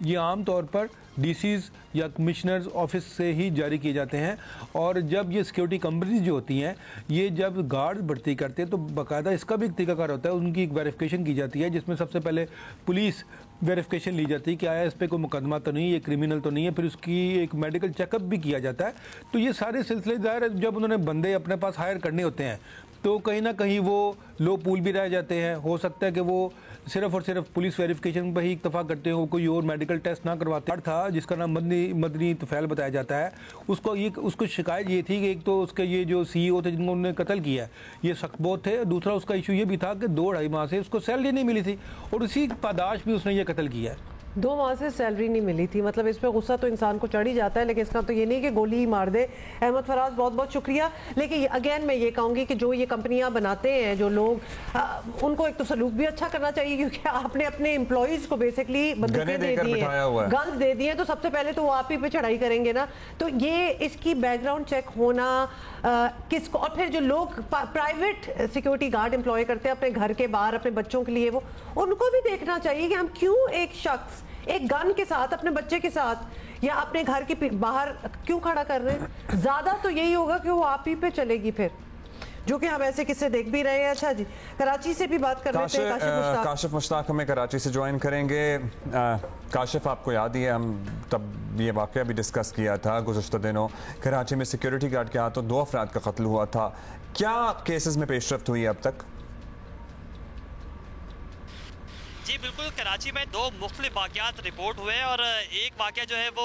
ये आम तौर पर DCs या कमिश्नर्स ऑफिस से ही जारी किए जाते हैं और जब ये सिक्योरिटी कंपनीज जो होती हैं ये जब गार्ड भर्ती करते हैं तो बाकायदा इसका भी एक तरीकाकार होता है, उनकी एक वेरिफिकेशन की जाती है जिसमें सबसे पहले पुलिस वेरिफिकेशन ली जाती है कि आया इस पर कोई मुकदमा तो नहीं, ये क्रिमिनल तो नहीं है, फिर उसकी एक मेडिकल चेकअप भी किया जाता है। तो ये सारे सिलसिले ज़ाहिर है जब उन्होंने बंदे अपने पास हायर करने होते हैं तो कहीं ना कहीं वो लो पूल भी रह जाते हैं। हो सकता है कि वो सिर्फ और सिर्फ पुलिस वेरिफिकेशन पर ही इक्तफा करते हो, कोई और मेडिकल टेस्ट ना करवाते। था जिसका नाम मदनी तुफैल बताया जाता है, उसको शिकायत ये थी कि एक तो उसके ये जो CEO थे जिनको उन्होंने कत्ल किया ये सख्तबोत थे, दूसरा उसका इशू ये भी था कि 2-2.5 माह से उसको सैलरी नहीं मिली थी और उसी पादाश भी उसने ये कत्ल किया है। 2 माह से सैलरी नहीं मिली थी, मतलब इस पर गुस्सा तो इंसान को चढ़ ही जाता है, लेकिन इसका तो ये नहीं कि गोली ही मार दे। अहमद फराज बहुत बहुत शुक्रिया। लेकिन अगेन मैं ये कहूँगी कि जो ये कंपनियां बनाते हैं जो लोग, उनको एक तो सलूक भी अच्छा करना चाहिए क्योंकि आपने अपने एम्प्लॉयज़ को बेसिकली बंदूकें दे दी हैं, गन्स दे दिए, तो सबसे पहले तो वो आप ही पे चढ़ाई करेंगे ना। तो ये इसकी बैकग्राउंड चेक होना किसको, और फिर जो लोग प्राइवेट सिक्योरिटी गार्ड एम्प्लॉय करते हैं अपने घर के बाहर अपने बच्चों के लिए, वो उनको भी देखना चाहिए कि हम क्यों एक शख्स एक गन के साथ अपने बच्चे के साथ या अपने घर के बाहर क्यों खड़ा कर रहे हैं। ज्यादा तो यही होगा कि वो आप ही पे चलेगी फिर, जो कि हम ऐसे किस्से देख भी रहे हैं। अच्छा जी, कराची से भी बात कर रहे थे काशिफ मुश्ताक हमें कराची से ज्वाइन करेंगे। काशिफ, आपको याद ही है हम तब ये वाक़या भी डिस्कस किया था गुज़श्ता दिनों, कराची में सिक्योरिटी गार्ड के हाथों 2 अफराद का कत्ल हुआ था। क्या केसेस में पेशरफ्त हुई है अब तक? जी बिल्कुल, कराची में 2 मुख्तलिफ वाक़यात रिपोर्ट हुए और एक वाक़या जो है वो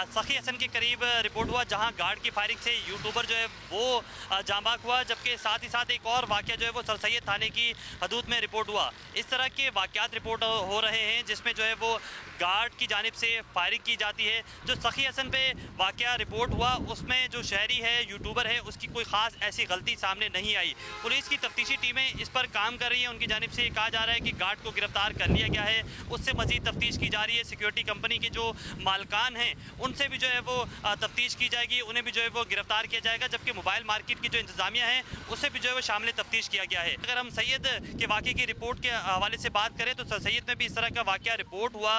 सखी हसन के करीब रिपोर्ट हुआ जहां गार्ड की फायरिंग से यूट्यूबर जो है वो जांबाक हुआ, जबकि साथ ही साथ एक और वाक़या जो है वो सर सैयद थाने की हदूद में रिपोर्ट हुआ। इस तरह के वाक़यात रिपोर्ट हो रहे हैं जिसमें जो है वो गार्ड की जानिब से फायरिंग की जाती है। जो सखी हसन पे वाक़या रिपोर्ट हुआ उसमें जो शहरी है, यूट्यूबर है, उसकी कोई ख़ास ऐसी गलती सामने नहीं आई। पुलिस की तफ्तीशी टीमें इस पर काम कर रही है, उनकी जानिब से कहा जा रहा है कि गार्ड को गिरफ्तार कर लिया गया है, उससे मजीद तफ्तीश की जा रही है। सिक्योरिटी कंपनी के जो मालकान हैं उनसे भी जो है वो तफ्तीश की जाएगी, उन्हें भी जो है वो गिरफ्तार किया जाएगा, जबकि मोबाइल मार्केट की जो इंतजामिया है उससे भी जो है वो शामिल तफ्तीश किया गया है। अगर हम सैयद के वाक़े की रिपोर्ट के हवाले से बात करें तो सर सैयद में भी इस तरह का वाक़या रिपोर्ट हुआ,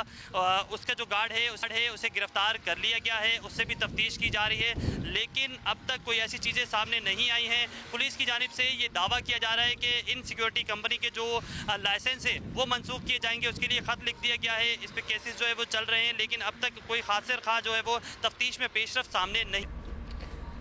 उसका जो गार्ड है उसे गिरफ्तार कर लिया गया है, उससे भी तफ्तीश की जा रही है, लेकिन अब तक कोई ऐसी चीज़ें सामने नहीं आई हैं। पुलिस की जानिब से ये दावा किया जा रहा है कि इन सिक्योरिटी कंपनी के जो लाइसेंस है वो मनसूख किए जाएंगे, उसके लिए ख़त लिख दिया गया है। इस पर केसेस जो है वो चल रहे हैं, लेकिन अब तक कोई खासिर खा जो है वो तफ्तीश में पेशरफ सामने नहीं।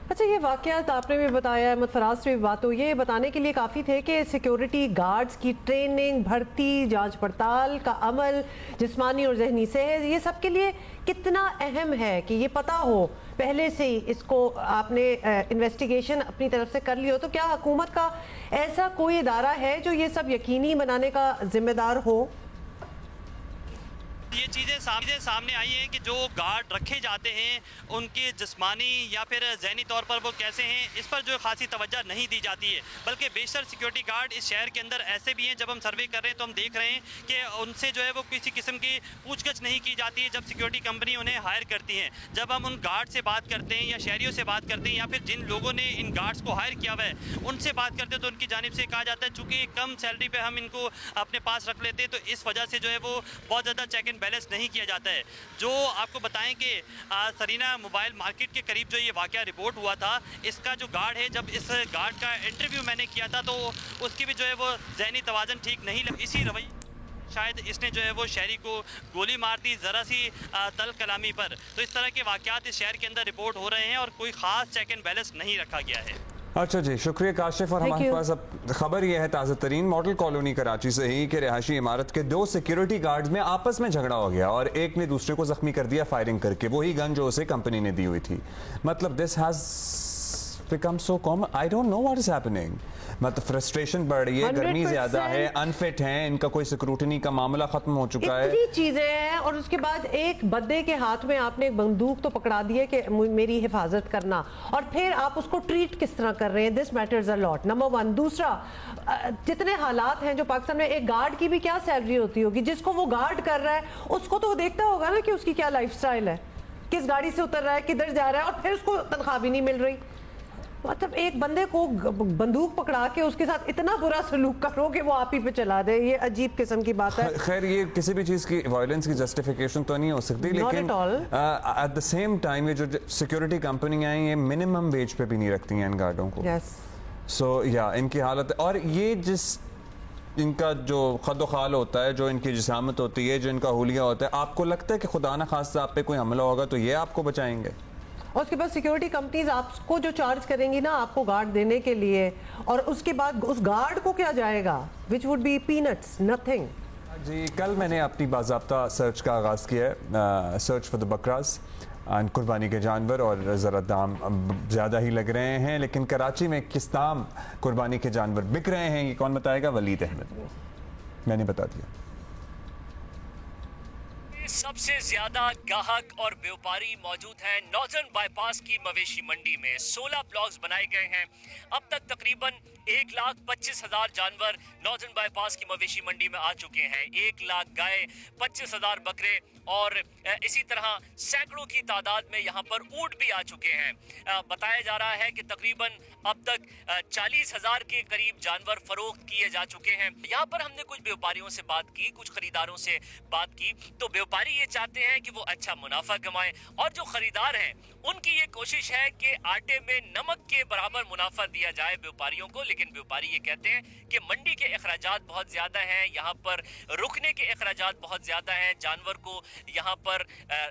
अच्छा, ये वाक़यात आपने भी बताया, अहमद फराज से भी बात हुई, ये बताने के लिए काफ़ी थे कि सिक्योरिटी गार्ड्स की ट्रेनिंग, भर्ती, जांच पड़ताल का अमल, जिस्मानी और जहनी सेहत, ये सब के लिए कितना अहम है कि ये पता हो पहले से ही, इसको आपने इन्वेस्टिगेशन अपनी तरफ से कर ली हो। तो क्या हुकूमत का ऐसा कोई इदारा है जो ये सब यकीनी बनाने का जिम्मेदार हो? ये चीज़ें सामने आई हैं कि जो गार्ड रखे जाते हैं उनके जिस्मानी या फिर ज़हनी तौर पर वो कैसे हैं, इस पर जो खासी तवज्जो नहीं दी जाती है। बल्कि बेशतर सिक्योरिटी गार्ड इस शहर के अंदर ऐसे भी हैं, जब हम सर्वे कर रहे हैं तो हम देख रहे हैं कि उनसे जो है वो किसी किस्म की पूछगछ नहीं की जाती है जब सिक्योरिटी कंपनी उन्हें हायर करती हैं। जब हम उन गार्ड से बात करते हैं या शहरियों से बात करते हैं या फिर जिन लोगों ने इन गार्ड्स को हायर किया हुआ है उनसे बात करते हैं तो उनकी जानिब से कहा जाता है चूँकि कम सैलरी पर हम इनको अपने पास रख लेते हैं तो इस वजह से जो है वो बहुत ज़्यादा चेक एंड बैलेंस नहीं किया जाता है। जो आपको बताएं कि सरीना मोबाइल मार्केट के करीब जो ये वाकया रिपोर्ट हुआ था, इसका जो गार्ड है, जब इस गार्ड का इंटरव्यू मैंने किया था तो उसकी भी जो है वो ज़हनी तवाज़न ठीक नहीं लगा। इसी रवैये शायद इसने जो है वो शहरी को गोली मार दी ज़रा सी तल कलामी पर। तो इस तरह के वाकयात इस शहर के अंदर रिपोर्ट हो रहे हैं और कोई ख़ास चेक एंड बैलेंस नहीं रखा गया है। अच्छा जी, शुक्रिया काशिफ। और हमारे पास अब खबर यह है ताज़ा तरीन मॉडल कॉलोनी कराची से ही कि रिहायशी इमारत के 2 सिक्योरिटी गार्ड्स में आपस में झगड़ा हो गया और एक ने दूसरे को जख्मी कर दिया फायरिंग करके, वही गन जो उसे कंपनी ने दी हुई थी। मतलब this has become so common, I don't know what is happening. मतलब फ्रस्ट्रेशन बढ़ रही है, गर्मी ज्यादा है, अनफिट हैं, इनका कोई सिक्योरिटी का मामला खत्म हो चुका है, इतनी चीजें हैं। और उसके बाद एक बंदे के हाथ में आपने एक बंदूक तो पकड़ा दी है कि मेरी हिफाजत करना, और फिर आप उसको ट्रीट किस तरह कर रहे हैं, this matters a lot, number 1। दूसरा, जितने हालात हैं जो पाकिस्तान में, एक गार्ड की भी क्या सैलरी होती होगी, जिसको वो गार्ड कर रहा है उसको तो वो देखता होगा ना कि उसकी क्या लाइफस्टाइल है, किस गाड़ी से उतर रहा है, किधर जा रहा है, और फिर उसको तनख्वाह भी नहीं मिल रही। मतलब एक बंदे को बंदूक पकड़ा के उसके साथ इतना बुरा सलूक करो कि वो आप ही पे चला दे, ये अजीब किस्म की बात है। खैर ये किसी भी चीज़ की वायलेंस की जस्टिफिकेशन तो नहीं हो सकती, लेकिन एट द सेम टाइम ये जो सिक्योरिटी कंपनियां हैं ये मिनिमम वेज पे भी नहीं रखती हैं इन गार्डों को। सो या इनकी हालत, और ये जिस इनका जो खदोखाल होता है, जो इनकी जिसामत होती है, जो इनका हुलिया होता है, आपको लगता है कि खुदा न खास्ता आप पे कोई हमला होगा तो ये आपको बचाएंगे? और उसके बाद सिक्योरिटी कंपनीज आपको जो चार्ज करेंगी ना आपको गार्ड देने के लिए, और उसके बाद उस गार्ड को क्या जाएगा, which would be peanuts, nothing. जी, कल मैंने अपनी बाज़ाब्ता सर्च का आगाज़ किया है, सर्च फॉर द बकरास, कुर्बानी के जानवर, और ज़रा दाम ज़्यादा ही लग रहे हैं, लेकिन कराची में किस दाम कुर्बानी के जानवर बिक रहे हैं ये कौन बताएगा? वलीद अहमद, मैंने बता दिया। सबसे ज्यादा गाहक और व्यापारी मौजूद हैं नॉर्दर्न बाईपास की मवेशी मंडी में। 16 ब्लॉक्स बनाए गए हैं। अब तक तकरीबन 1,25,000 जानवर नॉर्दर्न बाईपास की मवेशी मंडी में आ चुके हैं। 1 लाख गाय, 25,000 बकरे और इसी तरह सैकड़ों की तादाद में यहाँ पर ऊंट भी आ चुके हैं। बताया जा रहा है कि तकरीबन अब तक 40,000 के करीब जानवर फरोख्त किए जा चुके हैं। यहाँ पर हमने कुछ व्यापारियों से बात की, कुछ खरीदारों से बात की, तो व्यापारी ये चाहते हैं कि वो अच्छा मुनाफा कमाएं, और जो खरीदार हैं उनकी ये कोशिश है कि आटे में नमक के बराबर मुनाफा दिया जाए व्यापारियों को। लेकिन व्यापारी ये कहते हैं कि मंडी के अखराजात बहुत ज्यादा हैं, यहाँ पर रुकने के अखराजात बहुत ज्यादा हैं, जानवर को यहाँ पर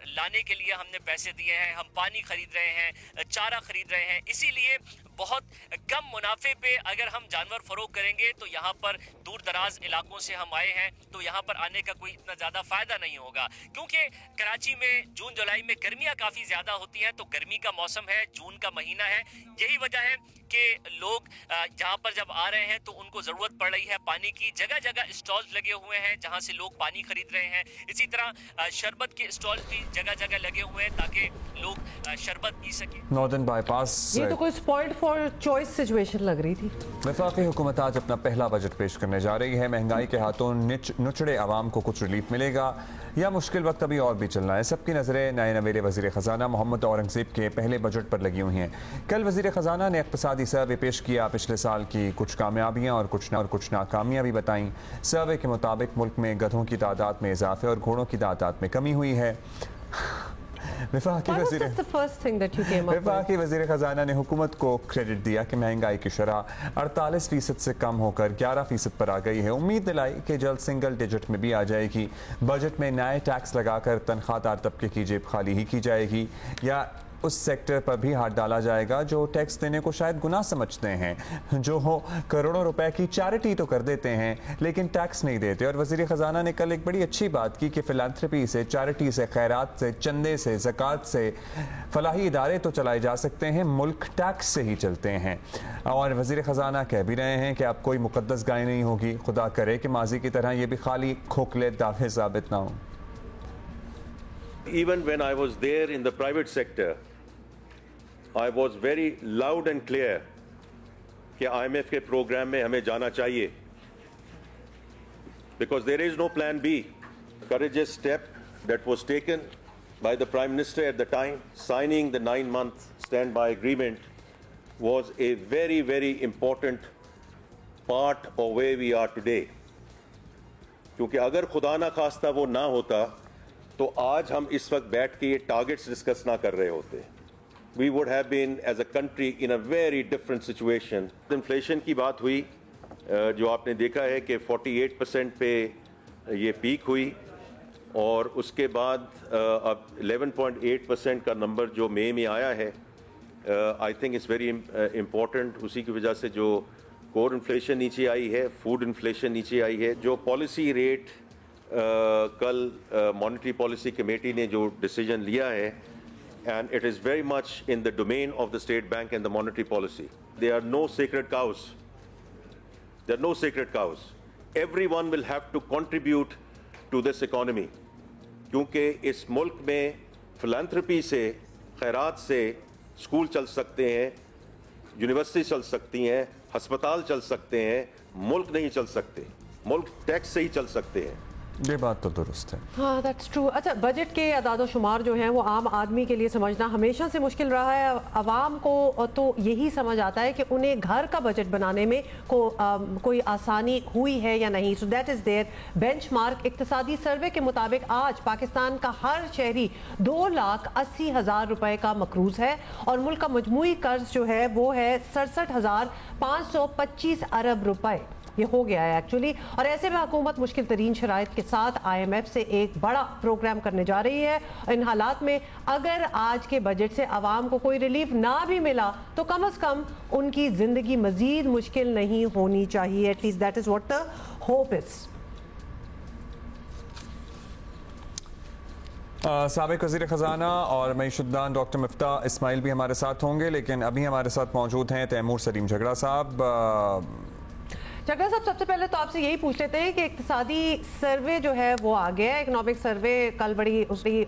लाने के लिए हमने पैसे दिए हैं, हम पानी खरीद रहे हैं, चारा खरीद रहे हैं, इसीलिए बहुत कम मुनाफे पे अगर हम जानवर फरोख्त करेंगे तो यहाँ पर दूर दराज इलाकों से हम आए हैं तो यहाँ पर आने का कोई इतना ज़्यादा फ़ायदा नहीं होगा, क्योंकि कराची में जून जुलाई में गर्मियाँ काफ़ी ज़्यादा होती हैं, तो गर्मी का मौसम है, जून का महीना है। यही वजह है कि लोग जहाँ पर जब आ रहे हैं तो उनको ज़रूरत पड़ रही है पानी की। जगह जगह स्टॉल्स लगे हुए हैं जहाँ से लोग पानी खरीद रहे हैं। इसी तरह शरबत के स्टॉल्स भी जगह जगह लगे हुए हैं ताकि लोग शरबत पी सकें। नॉर्दर्न बाईपास, ये तो कोई स्पॉइल्ड फॉर चॉइस सिचुएशन लग रही थी। वफाकी हुकूमत आज अपना पहला बजट पेश करने जा रही है। महंगाई के हाथों नुचड़े आवाम को कुछ रिलीफ मिलेगा या मुश्किल वक्त अभी और भी चलना है? सबकी नज़रें नए नवेले वज़ीर ख़जाना मोहम्मद औरंगज़ेब के पहले बजट पर लगी हुई हैं। कल वज़ीर ख़जाना ने इक़्तिसादी सर्वे पेश किया, पिछले साल की कुछ कामयाबियाँ और कुछ नाकामियाँ भी बताईं। सर्वे के मुताबिक मुल्क में गधों की तादाद में इजाफे और घोड़ों की तादाद में कमी हुई है। वफाकी वज़ीर ख़जाना ने हुकूमत को क्रेडिट दिया कि महंगाई की शरह 48% से कम होकर 11% पर आ गई है। उम्मीद दिलाई कि जल्द सिंगल डिजिट में भी आ जाएगी। बजट में नए टैक्स लगाकर तनख्वाहदार तबके की जेब खाली ही की जाएगी या उस सेक्टर पर भी हाथ डाला जाएगा जो टैक्स देने को शायद गुनाह समझते हैं, जो हो करोड़ों रुपए की चैरिटी तो कर देते हैं लेकिन टैक्स नहीं देते। और वज़ीर ख़जाना ने कल एक बड़ी अच्छी बात की कि फिलैंथ्रपी से, चैरिटी से, खैरात से, चंदे से, ज़कात से फलाही इदारे तो चलाए जा सकते हैं, मुल्क टैक्स से ही चलते हैं। और वज़ीर ख़जाना कह भी रहे हैं कि अब कोई मुक़द्दस गाय नहीं होगी। खुदा करे कि माजी की तरह ये भी खाली खोखले दावे साबित ना हो। Even when I was there in the private sector, I was very loud and clear कि IMF के प्रोग्राम में हमें जाना चाहिए, because there is no plan B. Courageous step that was taken by the Prime Minister at the time, signing the 9-month standby agreement, was a very, very important part of where we are today. क्योंकि अगर खुदा ना खास्ता वो ना होता तो आज हम इस वक्त बैठ के ये टारगेट्स डिस्कस ना कर रहे होते. We would have been as a country in a very different situation. Inflation की बात हुई, जो आपने देखा है कि 48% पे ये पीक हुई और उसके बाद अब 11.8% का नंबर जो मई में आया है, I think it's very important. उसी की वजह से जो कोर इन्फ्लेशन नीचे आई है, फूड इन्फ्लेशन नीचे आई है. जो पॉलिसी रेट कल मॉनेटरी पॉलिसी कमेटी ने जो डिसीजन लिया है, and it is very much in the domain of the State Bank and the monetary policy. There are no sacred cows. There are no sacred cows. Everyone will have to contribute to this economy. क्योंकि इस मुल्क में philanthropy से, खैरात से school चल सकते हैं, यूनिवर्सिटी चल सकती हैं, हस्पताल चल सकते हैं, मुल्क नहीं चल सकते. मुल्क टैक्स से ही चल सकते हैं. ये बात तो दुरुस्त है. हाँ, दैट्स ट्रू. अच्छा, बजट के अदाद शुमार जो हैं वो आम आदमी के लिए समझना हमेशा से मुश्किल रहा है. अवाम को तो यही समझ आता है कि उन्हें घर का बजट बनाने में कोई आसानी हुई है या नहीं. So that is their benchmark. इक्तिसादी सर्वे के मुताबिक आज पाकिस्तान का हर शहरी 2,80,000 रुपए का मकरूज है और मुल्क का मजमूई कर्ज जो है वो है 67,525 अरब रुपए. ये हो गया है एक्चुअली. और ऐसे में हुकूमत मुश्किल तरीन शराइत के साथ IMF से एक बड़ा प्रोग्राम करने जा रही है. इन हालात में अगर आज के बजट से आवाम को कोई रिलीफ ना भी मिला तो कम अज कम उनकी जिंदगी मजीद मुश्किल नहीं होनी चाहिए. At least that is what the hope is. साबिक वज़ीर ख़जाना और मईशुद्दान डॉक्टर मिफ्ता इस्माइल भी हमारे साथ होंगे, लेकिन अभी हमारे साथ मौजूद हैं तैमूर सलीम झगड़ा साहब. झगड़ा साहब, सबसे पहले तो आपसे यही पूछ लेते हैं कि इक्तिसादी सर्वे जो है वो आ गया है. इकोनॉमिक सर्वे कल बड़ी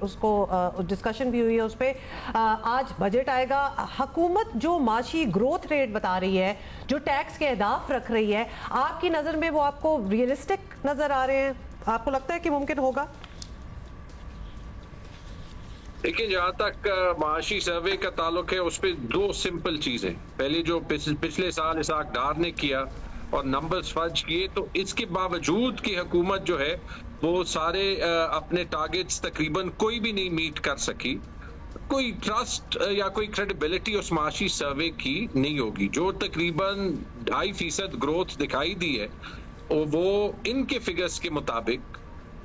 उसको डिस्कशन भी हुई है उस पर. आज बजट आएगा. हुकूमत जो माशी ग्रोथ रेट बता रही है, जो टैक्स के अहदाफ रख रही है, आपकी नज़र में वो आपको रियलिस्टिक नज़र आ रहे हैं? आपको लगता है कि मुमकिन होगा? देखिए, जहाँ तक माशी सर्वे का ताल्लुक है उस पर दो सिंपल चीज़ें. पहले जो पिछले साल इसाक डार ने किया और नंबर्स फर्ज किए, तो इसके बावजूद कि हुकूमत जो है वो सारे अपने टारगेट्स तकरीबन कोई भी नहीं मीट कर सकी, कोई ट्रस्ट या कोई क्रेडिबिलिटी उस माशी सर्वे की नहीं होगी. जो तकरीबन 2.5% ग्रोथ दिखाई दी है वो इनके फिगर्स के मुताबिक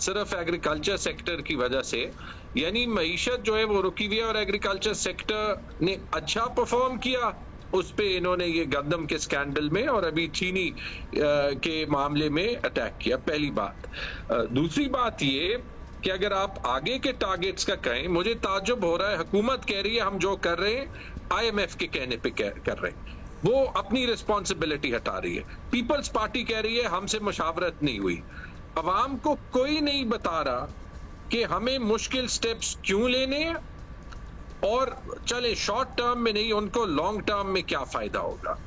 सिर्फ एग्रीकल्चर सेक्टर की वजह से, यानी मईशत जो है वो रुकी हुई है और एग्रीकल्चर सेक्टर ने अच्छा परफॉर्म किया. उस पे इन्होंने ये गंदम के स्कैंडल में और अभी चीनी के मामले में अटैक किया. पहली बात. दूसरी बात ये कि अगर आप आगे के टारगेट्स का कहें, मुझे ताज्जुब हो रहा है. हुकूमत कह रही है हम जो कर रहे हैं IMF के कहने पे कर रहे हैं, वो अपनी रिस्पॉन्सिबिलिटी हटा रही है. पीपल्स पार्टी कह रही है हमसे मुशावरत नहीं हुई. अवाम को कोई नहीं बता रहा कि हमें मुश्किल स्टेप्स क्यों लेने हैं और चले शॉर्ट टर्म में नहीं, उनको लॉन्ग टर्म में क्या फायदा होगा.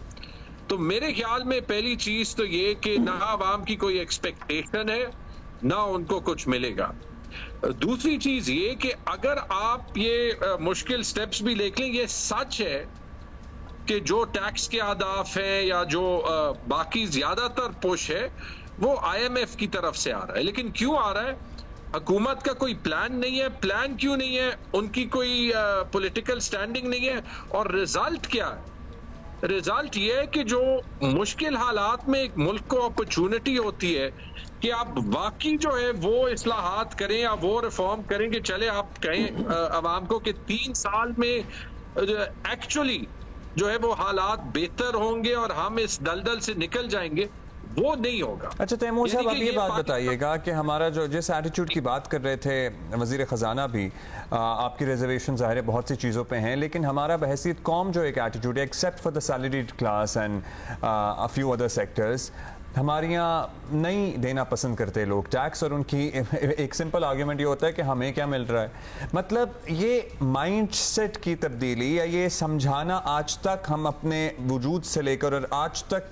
तो मेरे ख्याल में पहली चीज तो ये कि ना आवाम की कोई एक्सपेक्टेशन है, ना उनको कुछ मिलेगा. दूसरी चीज ये कि अगर आप ये मुश्किल स्टेप्स भी देख लें, ये सच है कि जो टैक्स के आदाफ है या जो बाकी ज्यादातर पुश है वो IMF की तरफ से आ रहा है. लेकिन क्यों आ रहा है? हुकूमत का कोई प्लान नहीं है. प्लान क्यों नहीं है? उनकी कोई पॉलिटिकल स्टैंडिंग नहीं है. और रिजल्ट क्या है? रिजल्ट ये है कि जो मुश्किल हालात में एक मुल्क को अपॉर्चुनिटी होती है कि आप वाकई जो है वो इस्लाहात करें या वो रिफॉर्म करें, कि चले आप कहें अवाम को कि 3 साल में एक्चुअली जो है वो हालात बेहतर होंगे और हम इस दलदल से निकल जाएंगे, वो नहीं होगा. अच्छा तैमूर साहब, आप ये बात बताइएगा कि हमारा जो जिस एटीट्यूड की बात कर रहे थे वज़ीर ख़जाना भी, आपकी रिजर्वेशन ज़ाहिर है बहुत सी चीज़ों पे हैं, लेकिन हमारा बहसीत कौम जो एक एटीट्यूड है, except for the salaried class and a few other sectors, हमारे यहाँ नहीं देना पसंद करते लोग टैक्स, और उनकी एक सिंपल आर्ग्यूमेंट ये होता है कि हमें क्या मिल रहा है। मतलब ये माइंडसेट की तब्दीली या ये समझाना आज तक हम अपने वजूद से लेकर और आज तक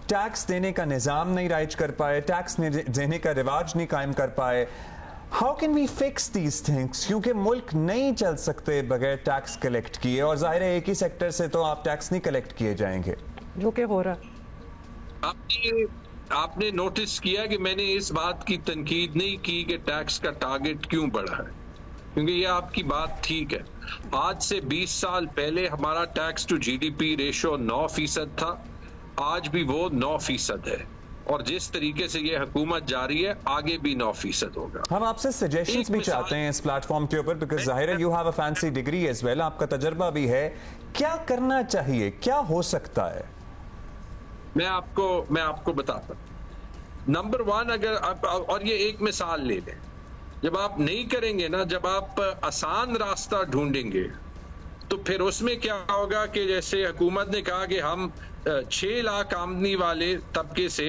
टैक्स देने का निज़ाम नहीं राइज कर पाए, टैक्स देने का रिवाज नहीं कायम कर पाए। How can we fix these things? क्योंकि मुल्क नहीं चल सकते बगैर टैक्स कलेक्ट किए, और जाहिर है एक ही सेक्टर से तो आप टैक्स नहीं कलेक्ट किए जाएंगे, जो कि हो रहा। आपने नोटिस किया कि मैंने इस बात की तनकीद नहीं की कि टैक्स का टारगेट क्यों बढ़ा है, क्योंकि ये आपकी बात ठीक है। आज से 20 साल पहले हमारा टैक्स टू जीडीपी रेशो 9% था, आज भी वो 9% है, और जिस तरीके से ये हुकूमत जारी है आगे भी 9% होगा। हम आपसे सजेशंस भी चाहते हैं इस प्लेटफॉर्म के ऊपर, बिकॉज़ जाहिर है you have a fancy degree as well, आपका तजर्बा भी है। क्या करना चाहिए, क्या हो सकता है? मैं आपको बताता हूं। नंबर 1, अगर आप, और ये एक मिसाल ले लें, जब आप नहीं करेंगे ना, जब आप आसान रास्ता ढूंढेंगे तो फिर उसमें क्या होगा कि जैसे हुकूमत ने कहा कि हम 6 लाख आमदनी वाले तबके से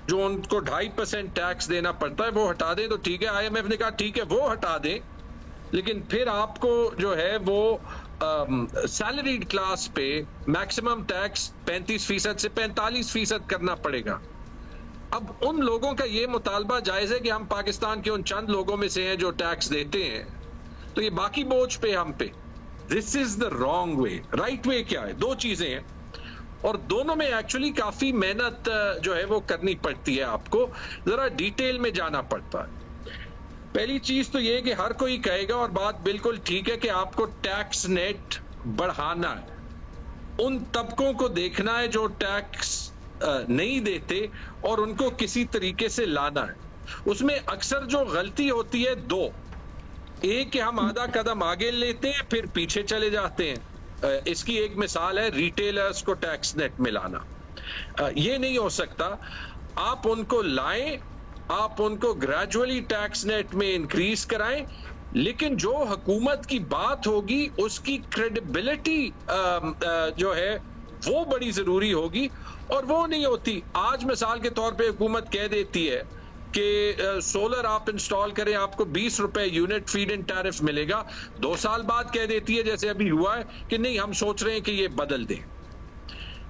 जो उनको 2.5% टैक्स देना पड़ता है वो हटा दें तो ठीक है। IMF ने कहा ठीक है वो हटा दें, लेकिन फिर आपको जो है वो सैलरीड क्लास पे मैक्सिमम टैक्स 35% से 45% करना पड़ेगा। अब उन लोगों का ये मुतालबा जायज है कि हम पाकिस्तान के उन चंद लोगों में से हैं जो टैक्स देते हैं, तो ये बाकी बोझ पे हम पे। This is the wrong way. Right way क्या है? 2 चीजें हैं, और दोनों में एक्चुअली काफी मेहनत जो है वो करनी पड़ती है, आपको जरा डिटेल में जाना पड़ता है। पहली चीज तो ये कि हर कोई कहेगा, और बात बिल्कुल ठीक है, कि आपको टैक्स नेट बढ़ाना है। उन तबकों को देखना है जो टैक्स नहीं देते और उनको किसी तरीके से लाना है। उसमें अक्सर जो गलती होती है 2, एक कि हम आधा कदम आगे लेते हैं फिर पीछे चले जाते हैं। इसकी एक मिसाल है रिटेलर्स को टैक्स नेट मिलाना। ये नहीं हो सकता। आप उनको लाएं, आप उनको ग्रेजुअली टैक्स नेट में इंक्रीज कराएं, लेकिन जो हुकूमत की बात होगी उसकी क्रेडिबिलिटी जो है वो बड़ी जरूरी होगी, और वो नहीं होती। आज मिसाल के तौर पे हुकूमत कह देती है कि सोलर आप इंस्टॉल करें आपको 20 रुपए यूनिट फीड इन टैरिफ मिलेगा। 2 साल बाद कह देती है जैसे अभी हुआ है कि नहीं हम सोच रहे हैं कि ये बदल दें।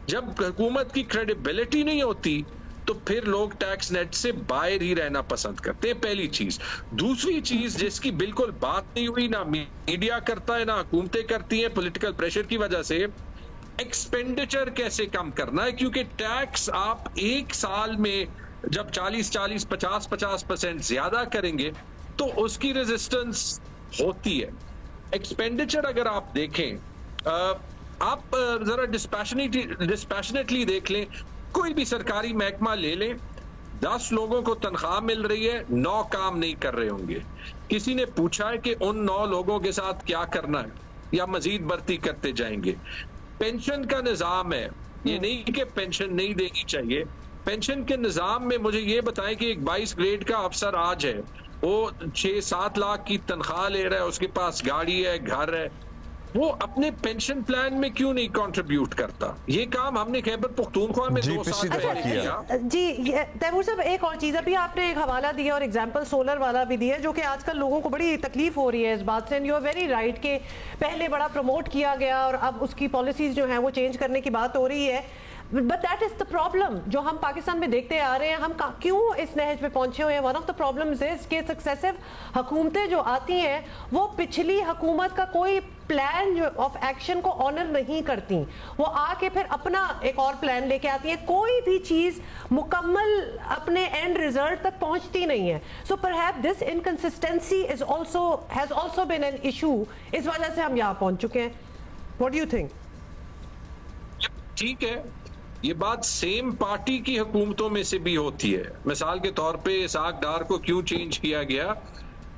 जब हुकूमत की क्रेडिबिलिटी नहीं होती तो फिर लोग टैक्स नेट से बाहर ही रहना पसंद करते हैं, पहली चीज। दूसरी चीज जिसकी बिल्कुल बात नहीं हुई, ना मीडिया करता है ना हुकूमतें करती हैं पॉलिटिकल प्रेशर की वजह से, एक्सपेंडिचर कैसे कम करना है। क्योंकि टैक्स आप एक साल में जब 40-40, 50-50% ज्यादा करेंगे तो उसकी रेजिस्टेंस होती है। एक्सपेंडिचर अगर आप देखें, आप जरा डिस्पैशनेटली देख लें, कोई भी सरकारी महकमा ले लें, 10 लोगों को तनख्वाह मिल रही है, 9 काम नहीं कर रहे होंगे। किसी ने पूछा है कि उन 9 लोगों के साथ क्या करना है, या मजीद भर्ती करते जाएंगे। पेंशन का निजाम है, ये नहीं कि पेंशन नहीं देनी चाहिए। पेंशन के निजाम में मुझे ये बताएं कि एक 22 ग्रेड का अफसर आज है, वो 6-7 लाख की तनख्वाह ले रहा है, उसके पास गाड़ी है, घर है, वो अपने पेंशन प्लान में क्यों नहीं कंट्रीब्यूट करता? ये काम हमने खैबर पख्तूनख्वा में 2 साल पहले किया। जी तैमूर साहब, एक और चीज, अभी आपने एक हवाला दिया और एग्जांपल सोलर वाला भी दिया, जो कि आजकल लोगों को बड़ी तकलीफ हो रही है इस बात से। And you are very right कि पहले बड़ा प्रमोट किया गया और अब उसकी पॉलिसीज जो है वो चेंज करने की बात हो रही है। But that is the problem जो हम पाकिस्तान में देखते आ रहे हैं। हम क्यों इस नहज पे पहुंचे हुए हैं? One of the problems is कि सक्सेसिव हुकूमतें जो आती हैं वो पिछली हुकूमत का कोई प्लान जो ऑफ एक्शन को ऑनर नहीं करती, वो आके फिर अपना एक और प्लान लेके आती हैं। कोई भी चीज मुकम्मल अपने एंड रिजल्ट तक पहुंचती नहीं है। So perhaps this inconsistency is also has also been an issue. इस वजह से हम यहाँ पहुंच चुके हैं। What do you think? ठीक है, ये बात सेम पार्टी की हुकूमतों में से भी होती है। मिसाल के तौर पे इसहाक डार को क्यों चेंज किया गया?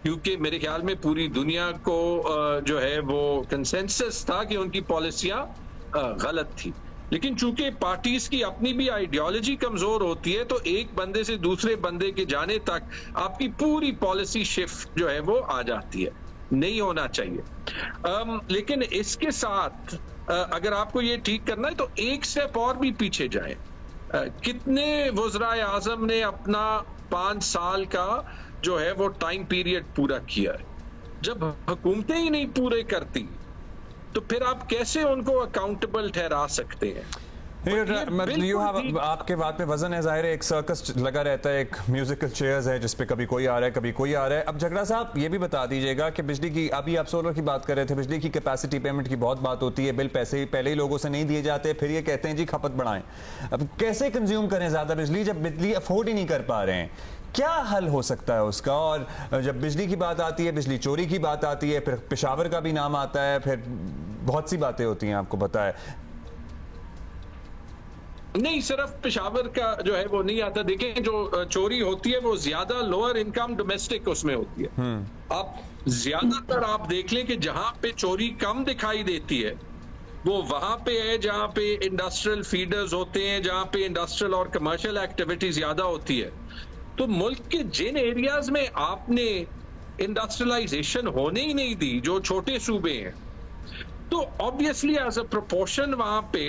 क्योंकि मेरे ख्याल में पूरी दुनिया को जो है वो कंसेंसस था कि उनकी पॉलिसियां गलत थी, लेकिन चूंकि पार्टीज की अपनी भी आइडियोलॉजी कमजोर होती है तो एक बंदे से दूसरे बंदे के जाने तक आपकी पूरी पॉलिसी शिफ्ट जो है वो आ जाती है। नहीं होना चाहिए। लेकिन इसके साथ अगर आपको ये ठीक करना है तो एक स्टेप और भी पीछे जाए। कितने वज़राए आज़म ने अपना 5 साल का जो है वो टाइम पीरियड पूरा किया है? जब हुकूमतें ही नहीं पूरे करती तो फिर आप कैसे उनको अकाउंटेबल ठहरा सकते हैं? आपके बात में वजन है, जाहिर है एक सर्कस लगा रहता है, एक म्यूजिकल चेयर्स है जिसपे कभी कोई आ रहा है कभी कोई आ रहा है। अब झगड़ा साहब ये भी बता दीजिएगा कि बिजली की, अभी आप सोलर की बात कर रहे थे, बिजली की कैपेसिटी पेमेंट की बहुत बात होती है, बिल पैसे पहले ही लोगों से नहीं दिए जाते, फिर ये कहते हैं जी खपत बढ़ाएं। अब कैसे कंज्यूम करें ज्यादा बिजली जब बिजली अफोर्ड ही नहीं कर पा रहे हैं? क्या हल हो सकता है उसका? और जब बिजली की बात आती है, बिजली चोरी की बात आती है, फिर पेशावर का भी नाम आता है, फिर बहुत सी बातें होती हैं, आपको पता है। नहीं, सिर्फ पेशावर का जो है वो नहीं आता। देखें, जो चोरी होती है वो ज्यादा लोअर इनकम डोमेस्टिक उसमें होती है। आप ज्यादातर आप देख लें कि जहां पे चोरी कम दिखाई देती है वो वहां पे है जहां पे इंडस्ट्रियल फीडर्स होते हैं, जहां पे इंडस्ट्रियल और कमर्शियल एक्टिविटी ज्यादा होती है। तो मुल्क के जिन एरियाज में आपने इंडस्ट्रियलाइजेशन होने ही नहीं दी, जो छोटे सूबे हैं, तो ऑब्वियसली एज अ प्रोपोर्शन वहां पे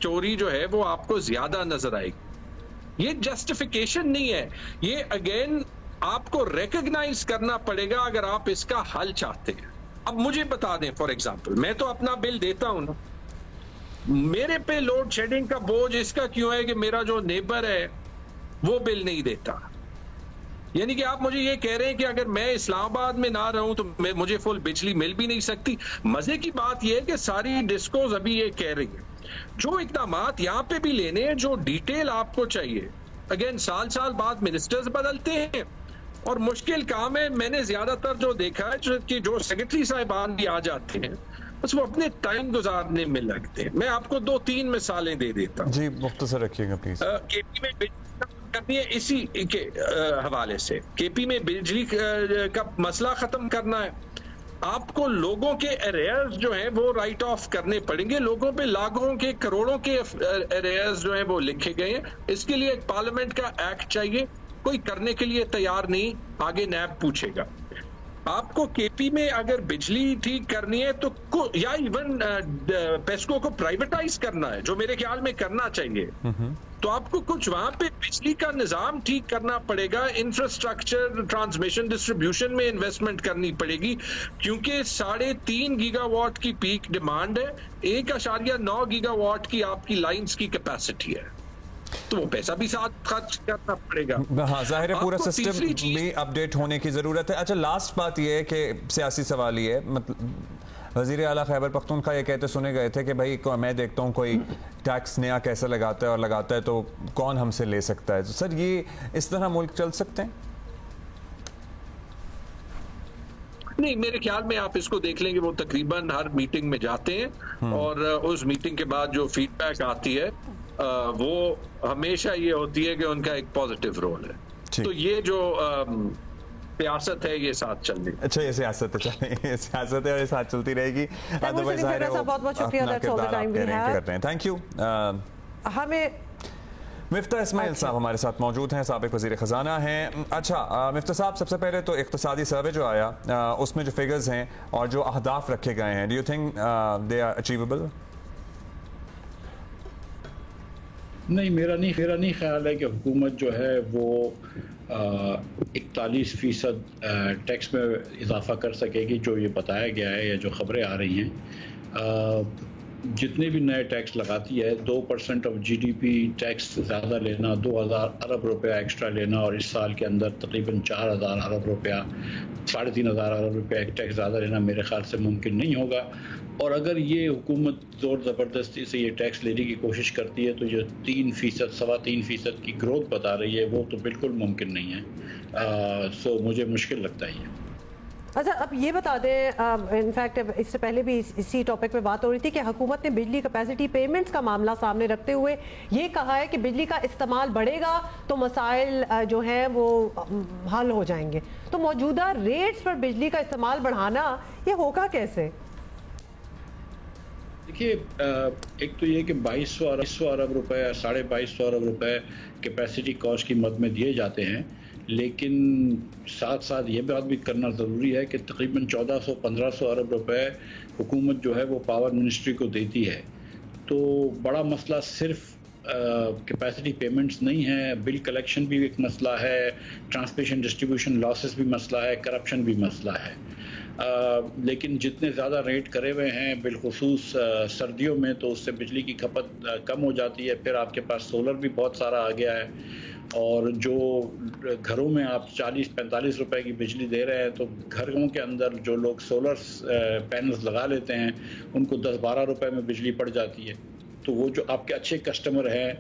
चोरी जो है वो आपको ज्यादा नजर आएगी। ये जस्टिफिकेशन नहीं है, ये अगेन आपको रिकॉग्नाइज करना पड़ेगा अगर आप इसका हल चाहते हैं। अब मुझे बता दें, फॉर एग्जांपल, मैं तो अपना बिल देता हूं ना, मेरे पे लोड शेडिंग का बोझ इसका क्यों है कि मेरा जो नेबर है वो बिल नहीं देता। यानी कि आप मुझे ये कह रहे हैं कि अगर मैं इस्लामाबाद में ना रहूं तो मुझे फुल बिजली मिल भी नहीं सकती। मजे की बात यह है कि सारी डिस्कोज अभी ये कह रही है जो इकदामात यहाँ पे भी लेने हैं, जो डिटेल आपको चाहिए, अगेन साल साल बाद मिनिस्टर्स बदलते हैं और मुश्किल काम है। मैंने ज्यादातर जो देखा है कि जो सेक्रेटरी साहिबान भी आ जाते हैं बस वो अपने टाइम गुजारने में लगते हैं। मैं आपको 2-3 मिसालें दे देता हूँ। जी मुख्तसर रखिएगा प्लीज। केपी में करनी है, इसी के हवाले से केपी में बिजली का मसला खत्म करना है। आपको लोगों के अरेयर्स जो हैं वो राइट ऑफ करने पड़ेंगे। लोगों पे लाखों के करोड़ों के अरेयर्स जो हैं वो लिखे गए हैं। इसके लिए एक पार्लियामेंट का एक्ट चाहिए, कोई करने के लिए तैयार नहीं, आगे नैब पूछेगा। आपको केपी में अगर बिजली ठीक करनी है तो या इवन पेस्को को प्राइवेटाइज करना है, जो मेरे ख्याल में करना चाहिए, तो आपको कुछ वहां पे बिजली का निजाम ठीक करना पड़ेगा। इंफ्रास्ट्रक्चर, ट्रांसमिशन, डिस्ट्रीब्यूशन में इन्वेस्टमेंट करनी पड़ेगी, क्योंकि 3.5 गीगावाट की पीक डिमांड है, 1.9 गीगावाट की आपकी लाइंस की कैपेसिटी है, तो वो पैसा भी साथ खर्च करना पड़ेगा। हाँ, जाहिर है पूरा सिस्टम भी अपडेट होने की जरूरत है। अच्छा, लास्ट बात ये है कि सियासी सवाल ये है, मतलब वज़ीर आला खैबर पख्तूनख्वा ये कहते सुने गए थे कि भाई मैं देखता हूँ कोई टैक्स नया कैसे लगाता है और लगाता है तो कौन हमसे ले सकता है। तो सर ये इस तरह मुल्क चल सकते हैं? नहीं, मेरे ख्याल में आप इसको देख लेंगे, वो तकरीबन हर मीटिंग में जाते हैं और उस मीटिंग के बाद जो फीडबैक आती है वो हमेशा ये होती है कि उनका एक पॉजिटिव रोल है। तो ये जो सियासत है ये साथ चल रही है। अच्छा, ये सियासत है, सियासत है और ये साथ चलती रहेगी। बहुत शुक्रिया, थैंक यू। हमें मिफ्ता इस्माइल साहब हमारे साथ मौजूद हैं, साबिक वज़ीर ख़जाना हैं। अच्छा मिफ्ता साहब, सबसे पहले तो इक़्तिसादी सर्वे जो आया उसमें जो फिगर्स हैं और जो अहदाफ रखे गए हैं, do you think they are achievable? नहीं, मेरा नहीं ख्याल है कि हुकूमत जो है वो 41% टैक्स में इजाफा कर सकेगी, जो ये बताया गया है या जो खबरें आ रही हैं। जितने भी नए टैक्स लगाती है, 2% ऑफ GDP टैक्स ज़्यादा लेना, 2000 अरब रुपया एक्स्ट्रा लेना और इस साल के अंदर तकरीबन 4000 अरब रुपया, 3500 अरब रुपया एक टैक्स ज़्यादा लेना मेरे ख्याल से मुमकिन नहीं होगा। और अगर ये हुकूमत ज़ोर ज़बरदस्ती से ये टैक्स लेने की कोशिश करती है तो जो 3%, 3.25% की ग्रोथ बता रही है वो तो बिल्कुल मुमकिन नहीं है। सो मुझे मुश्किल लगता है ये। अच्छा, अब ये बता दें, इनफैक्ट इससे पहले भी इसी टॉपिक पे बात हो रही थी कि हुकूमत ने बिजली कैपेसिटी पेमेंट्स का मामला सामने रखते हुए ये कहा है कि बिजली का इस्तेमाल बढ़ेगा तो मसाइल जो हैं वो हल हो जाएंगे। तो मौजूदा रेट्स पर बिजली का इस्तेमाल बढ़ाना ये होगा कैसे? देखिए, एक तो ये कि 2200 अरब रुपए, 2250 अरब रुपए कैपेसिटी कॉस्ट की मद में दिए जाते हैं, लेकिन साथ साथ ये बात भी करना ज़रूरी है कि तकरीबन 1400-1500 अरब रुपए हुकूमत जो है वो पावर मिनिस्ट्री को देती है। तो बड़ा मसला सिर्फ कैपेसिटी पेमेंट्स नहीं है, बिल कलेक्शन भी एक मसला है, ट्रांसमिशन डिस्ट्रीब्यूशन लॉसेस भी मसला है, करप्शन भी मसला है। लेकिन जितने ज़्यादा रेट करे हुए हैं बिलखुसूस सर्दियों में, तो उससे बिजली की खपत कम हो जाती है। फिर आपके पास सोलर भी बहुत सारा आ गया है, और जो घरों में आप 40-45 रुपए की बिजली दे रहे हैं, तो घरों के अंदर जो लोग सोलर पैनल्स लगा लेते हैं उनको 10-12 रुपए में बिजली पड़ जाती है। तो वो जो आपके अच्छे कस्टमर हैं,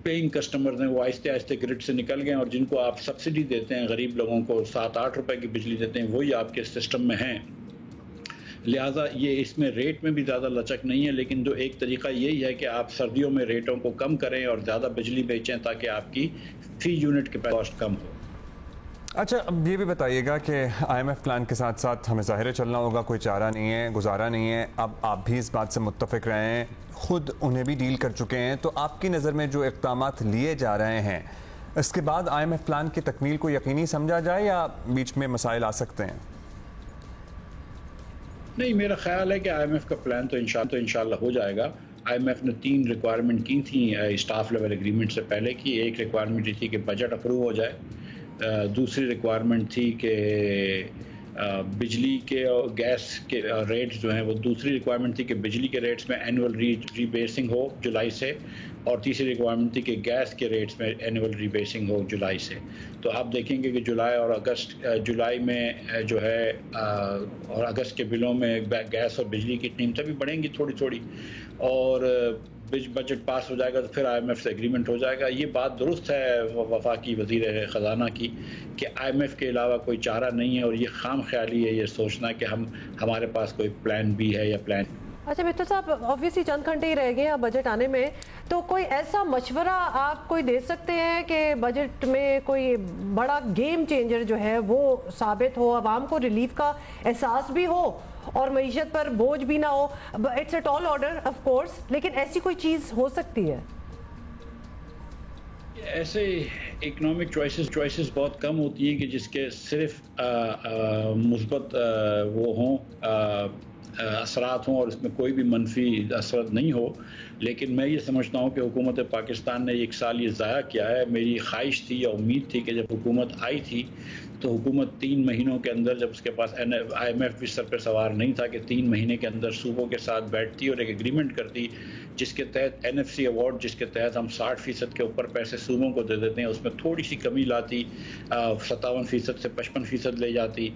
पेइंग कस्टमर हैं, वो आहिस्ते आहिस्ते ग्रिड से निकल गए, और जिनको आप सब्सिडी देते हैं गरीब लोगों को 7-8 रुपए की बिजली देते हैं, वही आपके सिस्टम में हैं। लिहाजा ये इसमें रेट में भी ज़्यादा लचक नहीं है, लेकिन जो एक तरीका यही है कि आप सर्दियों में रेटों को कम करें और ज़्यादा बिजली बेचें ताकि आपकी फी यूनिट के कॉस्ट कम हो। अच्छा, अब ये भी बताइएगा कि IMF प्लान के साथ साथ हमें ज़ाहिर चलना होगा, कोई चारा नहीं है, गुजारा नहीं है। अब आप भी इस बात से मुत्तफ़िक रहे हैं, ख़ुद उन्हें भी डील कर चुके हैं, तो आपकी नज़र में जो इक़दामात लिए जा रहे हैं, इसके बाद IMF प्लान की तकमील को यकीनी समझा जाए या बीच में मसाइल आ सकते हैं? नहीं, मेरा ख्याल है कि IMF का प्लान तो इंशाल्लाह हो जाएगा। IMF ने 3 रिक्वायरमेंट की थी स्टाफ लेवल एग्रीमेंट से पहले की। एक रिक्वायरमेंट थी कि बजट अप्रूव हो जाए, दूसरी रिक्वायरमेंट थी कि बिजली के और गैस के रेट्स जो हैं वो, दूसरी रिक्वायरमेंट थी कि बिजली के रेट्स में एनुअल रीबेसिंग हो जुलाई से, और तीसरी रिक्वायरमेंट थी कि गैस के रेट्स में एनुअल रीबेसिंग हो जुलाई से। तो आप देखेंगे कि जुलाई और अगस्त, जुलाई में जो है और अगस्त के बिलों में गैस और बिजली की कीमतें भी बढ़ेंगी थोड़ी थोड़ी, और बजट पास हो जाएगा तो फिर IMF से एग्रीमेंट हो जाएगा। ये बात दुरुस्त है वफाकी वज़ीर ख़जाना की कि IMF के अलावा कोई चारा नहीं है, और ये खाम ख्याली है ये सोचना कि हमारे पास कोई प्लान बी है या प्लान। अच्छा मित्तल साहब, ऑब्वियसली चंद घंटे ही रह गए हैं बजट आने में, तो कोई ऐसा मशवरा आप कोई दे सकते हैं कि बजट में कोई बड़ा गेम चेंजर जो है वो साबित हो, आवाम को रिलीफ का एहसास भी हो और मईशत पर बोझ भी ना हो? It's a tall order of course, लेकिन ऐसी कोई चीज़ हो सकती है? ऐसे इकोनॉमिक चॉइसेस बहुत कम होती हैं कि जिसके सिर्फ मुस्बत वो हों, असरात हों, और इसमें कोई भी मनफी असर नहीं हो। लेकिन मैं ये समझता हूँ कि हुकूमत पाकिस्तान ने एक साल ये ज़ाया किया है। मेरी ख्वाहिश थी या उम्मीद थी कि जब हुकूमत आई थी तो हुकूमत 3 महीनों के अंदर, जब उसके पास IMF भी सर पे सवार नहीं था, कि 3 महीने के अंदर सूबों के साथ बैठती और एक एग्रीमेंट करती जिसके तहत NFC अवार्ड, जिसके तहत हम 60% के ऊपर पैसे सूबों को दे देते हैं, उसमें थोड़ी सी कमी लाती, 57% से 55% ले जाती,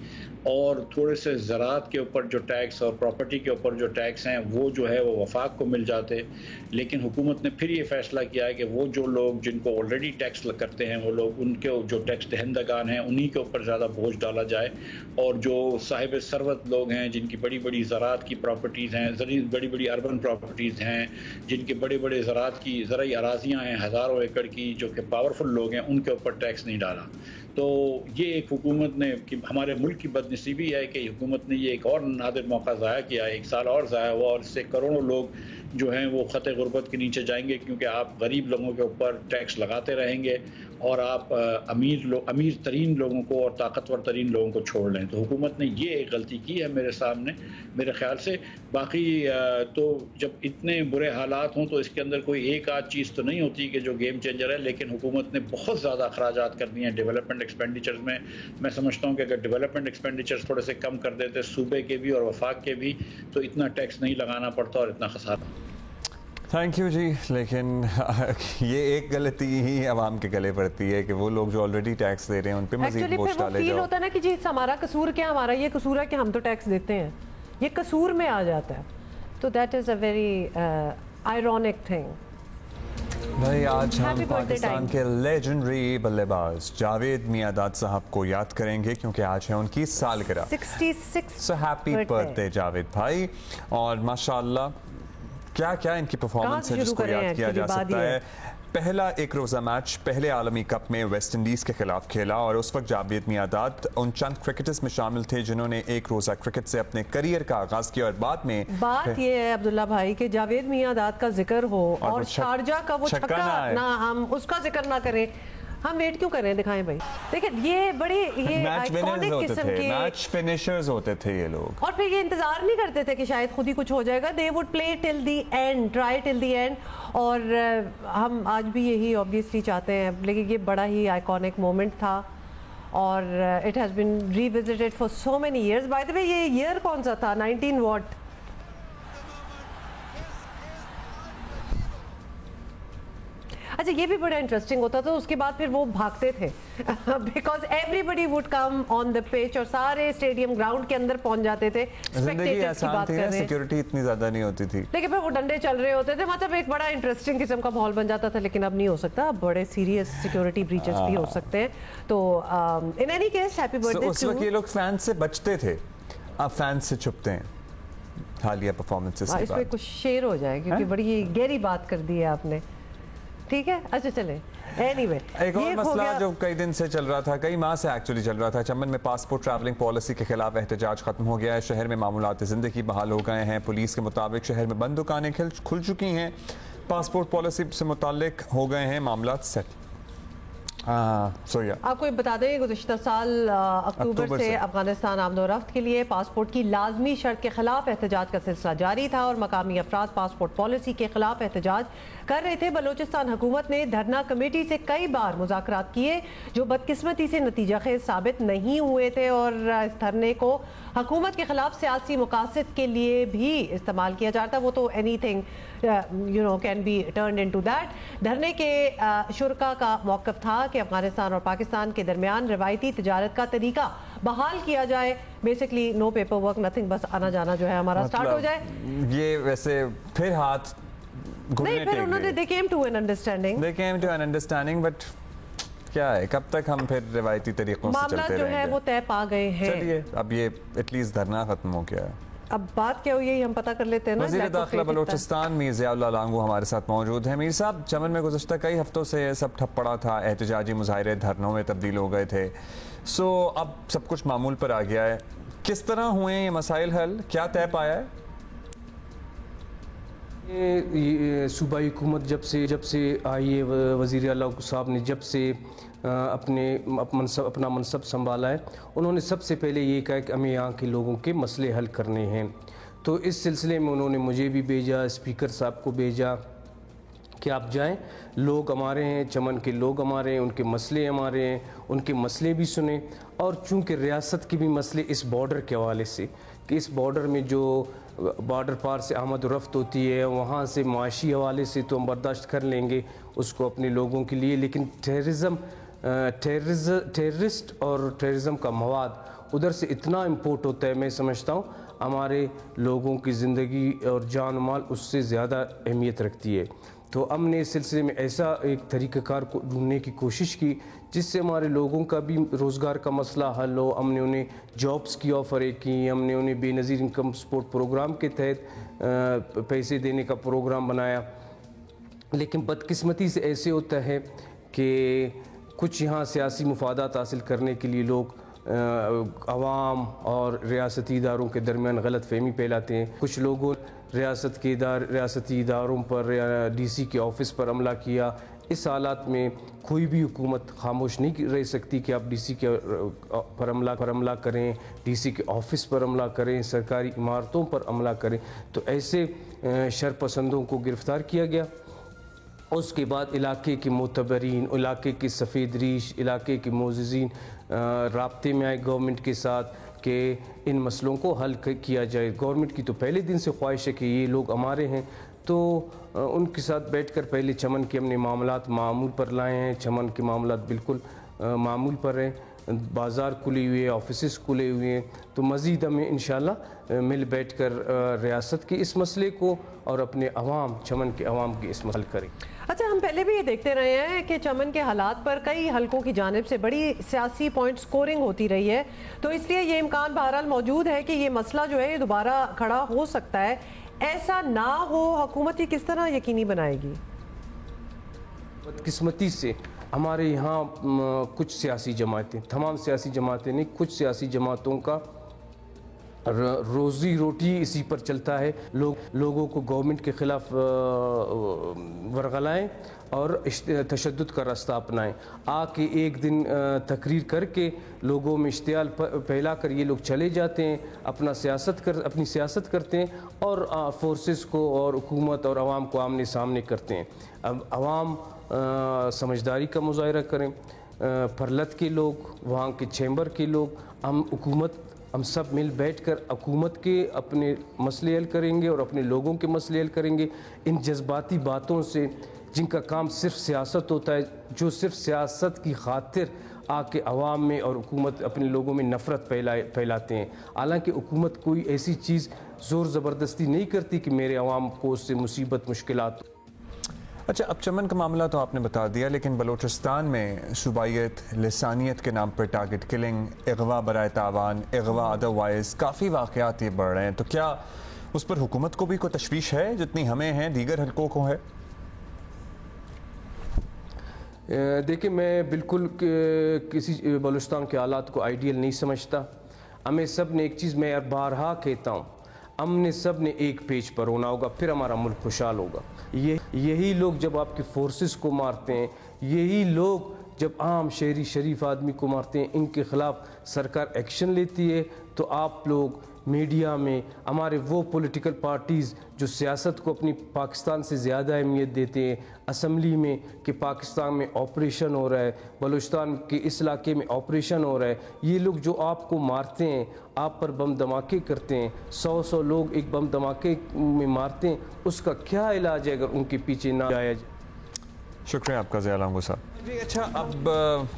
और थोड़े से ज़राअत के ऊपर जो टैक्स और प्रॉपर्टी के ऊपर जो टैक्स हैं वो जो है वो वफाक को मिल जाते। लेकिन हुकूमत ने फिर ये फैसला किया है कि वो जो लोग जिनको ऑलरेडी टैक्स करते हैं, वो लोग, उनके जो टैक्स दहंदगान हैं, उन्हीं के ऊपर ज़्यादा बोझ डाला जाए, और जो साहिब सरवत लोग हैं, जिनकी बड़ी बड़ी ज़राअत की प्रॉपर्टीज़ हैं, बड़ी बड़ी अर्बन प्रॉपर्टीज़ हैं, जिनके बड़े बड़े ज़राअत की ज़राई अराजियाँ हैं हज़ारों एकड़ की, जो कि पावरफुल लोग हैं, उनके ऊपर टैक्स नहीं डाला। तो ये एक हुकूमत ने, कि हमारे मुल्क की बदनसीबी है कि हुकूमत ने ये एक और नादिर मौका ज़ाया किया, एक साल और ज़ाया हुआ, और इससे करोड़ों लोग जो हैं वो ख़त गुर्बत के नीचे जाएंगे, क्योंकि आप गरीब लोगों के ऊपर टैक्स लगाते रहेंगे और आप अमीर तरीन लोगों को और ताकतवर तरीन लोगों को छोड़ लें। तो हुकूमत ने ये एक गलती की है मेरे सामने, मेरे ख्याल से। बाकी तो जब इतने बुरे हालात हों तो इसके अंदर कोई एक आध चीज़ तो नहीं होती कि जो गेम चेंजर है, लेकिन हुकूमत ने बहुत ज़्यादा अखराजात कर दिए हैं डेवलपमेंट एक्सपेंडिचर्स में। मैं समझता हूँ कि अगर डेवलपमेंट एक्सपेंडिचर्स थोड़े से कम कर देते सूबे के भी और वफाक के भी, तो इतना टैक्स नहीं लगाना पड़ता और इतना खसारा। थैंक यू जी। लेकिन ये एक गलती ही आवाम के गले पड़ती है कि वो लोग जो ऑलरेडी टैक्स दे रहे हैं उन पे मजीद बोझ डाले जाओ। होता है ना कि जी हमारा कसूर क्या, हमारा ये कसूर है कि हम तो टैक्स देते हैं, ये कसूर में आ जाता है। तो that is a very ironic thing. भाई आज हम पाकिस्तान के लेजेंडरी बल्लेबाज जावेद मियांदाद साहब को याद करेंगे क्योंकि आज है उनकी सालगिरह 66। सो हैप्पी बर्थडे जावेद भाई। और माशाल्लाह क्या क्या इनकी परफॉर्मेंस है जिसको याद किया जा सकता है। पहला एक रोज़ा मैच पहले आलमी कप में वेस्ट इंडीज़ के खिलाफ खेला और उस वक्त जावेद मियांदाद उन चंद क्रिकेटर्स में शामिल थे जिन्होंने एक रोज़ा क्रिकेट से अपने करियर का आगाज किया। और बाद में बात ये है अब्दुल्ला भाई कि जावेद मियांदाद का जिक्र हो और शारजा का वो छक्का ना हम उसका जिक्र ना करें, हम वेट क्यों कर रहे हैं, दिखाएं भाई। देखिए ये बड़ी ये आइकॉनिक किस्म के मैच फिनिशर्स होते थे ये लोग, और फिर ये इंतजार नहीं करते थे कि शायद खुद ही कुछ हो जाएगा। They would play till the end, try till the end. और हम आज भी यही ऑब्वियसली चाहते हैं, लेकिन ये बड़ा ही आइकॉनिक मोमेंट था और it has been revisited for so many years. By the way ये ईयर कौन सा था, 19 व्हाट? अच्छा ये भी बड़ा इंटरेस्टिंग होता था। उसके बाद फिर वो भागते थे because everybody would come on the pitch और सारे स्टेडियम ग्राउंड के अंदर पहुंच जाते थे। स्पेक्टेटर्स की बात कर रहे हैं, सिक्योरिटी इतनी ज्यादा नहीं होती थी, लेकिन फिर वो डंडे चल रहे होते थे, मतलब एक बड़ा इंटरेस्टिंग किस्म का माहौल बन जाता था। लेकिन अब नहीं हो सकता, अब बड़े सीरियस सिक्योरिटी ब्रीचेस भी हो सकते हैं। तो in any case happy birthday. उस वक्त ये लोग फैंस से बचते थे, अब फैंस से छुपते हैं हालिया परफॉर्मेंसेस के बाद। कुछ शेर हो जाए क्योंकि बड़ी गहरी बात कर दी है आपने, ठीक है। अच्छा चले एनीवे, एक और मसला जो कई दिन से चल रहा था, कई माह से एक्चुअली चल रहा था, चमन में पासपोर्ट ट्रैवलिंग पॉलिसी के खिलाफ एहतजाज खत्म हो गया है। शहर में मामूलात ज़िंदगी बहाल हो गए हैं। पुलिस के मुताबिक शहर में बंद दुकानें खुल चुकी हैं। पासपोर्ट पॉलिसी से मुताल्लिक हो गए हैं मामलात सेट। आपको ये बता दें, गुज़िश्ता साल अक्टूबर से अफगानिस्तान आमदोरफ्त के लिए पासपोर्ट की लाजमी शर्त के खिलाफ एहतजाज का सिलसिला जारी था और मकामी अफराद पासपोर्ट पॉलिसी के खिलाफ एहतजाज कर रहे थे। बलोचिस्तान हुकूमत ने धरना कमेटी से कई बार मुज़ाकरात किए जो बदकिस्मती से नतीजा खेज साबित नहीं हुए थे और इस धरने को हुकूमत के खिलाफ सियासी मकासद के लिए भी इस्तेमाल किया जाता। वो तो anything can be turn into that. धरने के शुरका का मौक़िफ़ था कि अफगानिस्तान और पाकिस्तान के दरमियान रवायती तिजारत का तरीका बहाल किया जाए। Basically no paper work nothing, बस आना जाना जो है हमारा स्टार्ट हो जाए। ये वैसे फिर हाथ नहीं, फिर उन्होंने they came to an understanding, but क्या है, कब तक हम फिर रिवायती तरीकों से चलते रहेंगे? मामला जो है वो तय पा गए हैं। चलिए अब ये एटलीस्ट धरना खत्म हो गया है। अब बात क्या हुई है हम पता कर लेते हैं ना। वज़ीर दाखिला बलोचिस्तान मीर ज़ियाउल्लाह लांगू हमारे साथ मौजूद हैं। मीर साहब, चमन में गुज़श्ता कई हफ्तों से सब ठप पड़ा था, एहतजाजी मुजाहिरे धरनों में तब्दील हो गए थे। सो अब सब कुछ मामूल पर आ गया है। किस तरह हुए ये मसाइल हल, क्या तय पाया है? सूबाई हुकूमत जब से आई है, वज़ीर आला साहब ने जब से अपना मनसब संभाला है, उन्होंने सबसे पहले ये कहा कि हमें यहाँ के लोगों के मसले हल करने हैं। तो इस सिलसिले में उन्होंने मुझे भी भेजा, स्पीकर साहब को भेजा कि आप जाएं, लोग हमारे हैं, चमन के लोग हमारे हैं, उनके मसले हमारे हैं, उनके मसले भी सुने। और चूँकि रियासत के भी मसले इस बॉर्डर के हवाले से कि इस बॉर्डर में जो बॉर्डर पार से आमद रफ्त होती है, वहाँ से माशी हवाले से तो हम बर्दाश्त कर लेंगे उसको अपने लोगों के लिए, लेकिन टेररिस्ट और टेररिज्म का मवाद उधर से इतना इम्पोर्ट होता है, मैं समझता हूँ हमारे लोगों की ज़िंदगी और जान माल उससे ज़्यादा अहमियत रखती है। तो हमने इस सिलसिले में ऐसा एक तरीक़ाकार को ढूंढने की कोशिश की जिससे हमारे लोगों का भी रोज़गार का मसला हल हो। हमने उन्हें जॉब्स की ऑफ़रें की, हमने उन्हें बेनज़ीर इनकम सपोर्ट प्रोग्राम के तहत पैसे देने का प्रोग्राम बनाया। लेकिन बदकिस्मती से ऐसे होता है कि कुछ यहाँ सियासी मुफादात हासिल करने के लिए लोग अवाम और रियासती इदारों के दरमियान गलत फहमी फैलाते हैं। कुछ लोगों रियासती इदारों पर या DC के ऑफ़िस पर हमला किया। इस हालात में कोई भी हुकूमत खामोश नहीं रह सकती कि आप DC के पर हमला करें, DC के ऑफ़िस पर हमला करें, सरकारी इमारतों पर हमला करें। तो ऐसे शरपसंदों को गिरफ़्तार किया गया। उसके बाद इलाके के मोतबरीन, इलाके के सफ़ेद रीश, इलाके के मोज़िज़ीन राब्ते में आए गवर्नमेंट के साथ कि इन मसलों को हल किया जाए। गवर्नमेंट की तो पहले दिन से ख्वाहिश है कि ये लोग हमारे हैं, तो उनके साथ बैठकर पहले चमन के हमने मामलात मामूल पर लाए हैं। चमन के मामलात बिल्कुल मामूल पर हैं, बाज़ार खुले हुए हैं, ऑफिस खुले हुए हैं। तो मज़ीद हमें इंशाल्लाह मिल बैठ कर रियासत के इस मसले को और अपने अवाम, चमन के अवाम के इस मसले करें। अच्छा, हम पहले भी ये देखते रहे हैं कि चमन के हालात पर कई हलकों की जानिब से बड़ी सियासी पॉइंट स्कोरिंग होती रही है, तो इसलिए ये इम्कान बहरहाल मौजूद है कि ये मसला जो है ये दोबारा खड़ा हो सकता है। ऐसा ना हो, हुकूमत ये किस तरह यकीनी बनाएगी? बदकिस्मती से हमारे यहाँ कुछ सियासी जमातें, तमाम सियासी जमातें नहीं, कुछ सियासी जमातों का रोज़ी रोटी इसी पर चलता है। लोगों को गवर्नमेंट के ख़िलाफ़ वरगलाएँ और तशद्दुद का रास्ता अपनाएं। आके एक दिन तकरीर करके लोगों में इश्तियाल फैला कर ये लोग चले जाते हैं, अपनी सियासत करते हैं और फोर्सेस को और हुकूमत और आवाम को आमने सामने करते हैं। अब आवाम समझदारी का मुजाहरा करें, परलत के लोग, वहाँ के चैम्बर के लोग, हम सब मिल बैठकर हुकूमत के अपने मसले हल करेंगे और अपने लोगों के मसले हल करेंगे। इन जज्बाती बातों से, जिनका काम सिर्फ सियासत होता है, जो सिर्फ सियासत की खातिर आके अवाम में और हुकूमत अपने लोगों में नफ़रत फैलाते हैं। हालांकि हुकूमत कोई ऐसी चीज़ ज़ोर ज़बरदस्ती नहीं करती कि मेरे अवाम को उससे मुसीबत मुश्किलात। अच्छा, अब चमन का मामला तो आपने बता दिया, लेकिन बलूचिस्तान में सूबाइयत, लिसानियत के नाम पर टारगेट किलिंग, अगवा बराए तावान, अगवा अदरवाइज काफ़ी वाक़यात ये बढ़ रहे हैं, तो क्या उस पर हुकूमत को भी कोई तशवीश है जितनी हमें हैं, दीगर हल्कों को है? देखिए, मैं बिल्कुल किसी बलूचिस्तान के हालात को आइडियल नहीं समझता। हमें सब ने एक चीज़ मैं बारहा कहता हूँ, हमने सब ने एक पेज पर होना होगा, फिर हमारा मुल्क खुशहाल होगा। यही लोग जब आपके फोर्सेस को मारते हैं, यही लोग जब आम शहरी शरीफ आदमी को मारते हैं, इनके ख़िलाफ़ सरकार एक्शन लेती है, तो आप लोग मीडिया में, हमारे वो पॉलिटिकल पार्टीज़ जो सियासत को अपनी पाकिस्तान से ज़्यादा अहमियत देते हैं, असम्बली में कि पाकिस्तान में ऑपरेशन हो रहा है, बलूचिस्तान के इस इलाके में ऑपरेशन हो रहा है, ये लोग जो आपको मारते हैं, आप पर बम धमाके करते हैं, 100 लोग एक बम धमाके में मारते हैं, उसका क्या इलाज है अगर उनके पीछे ना जाया जाए? शुक्रिया आपका ज़िया लांगो साहब जी। अच्छा, अब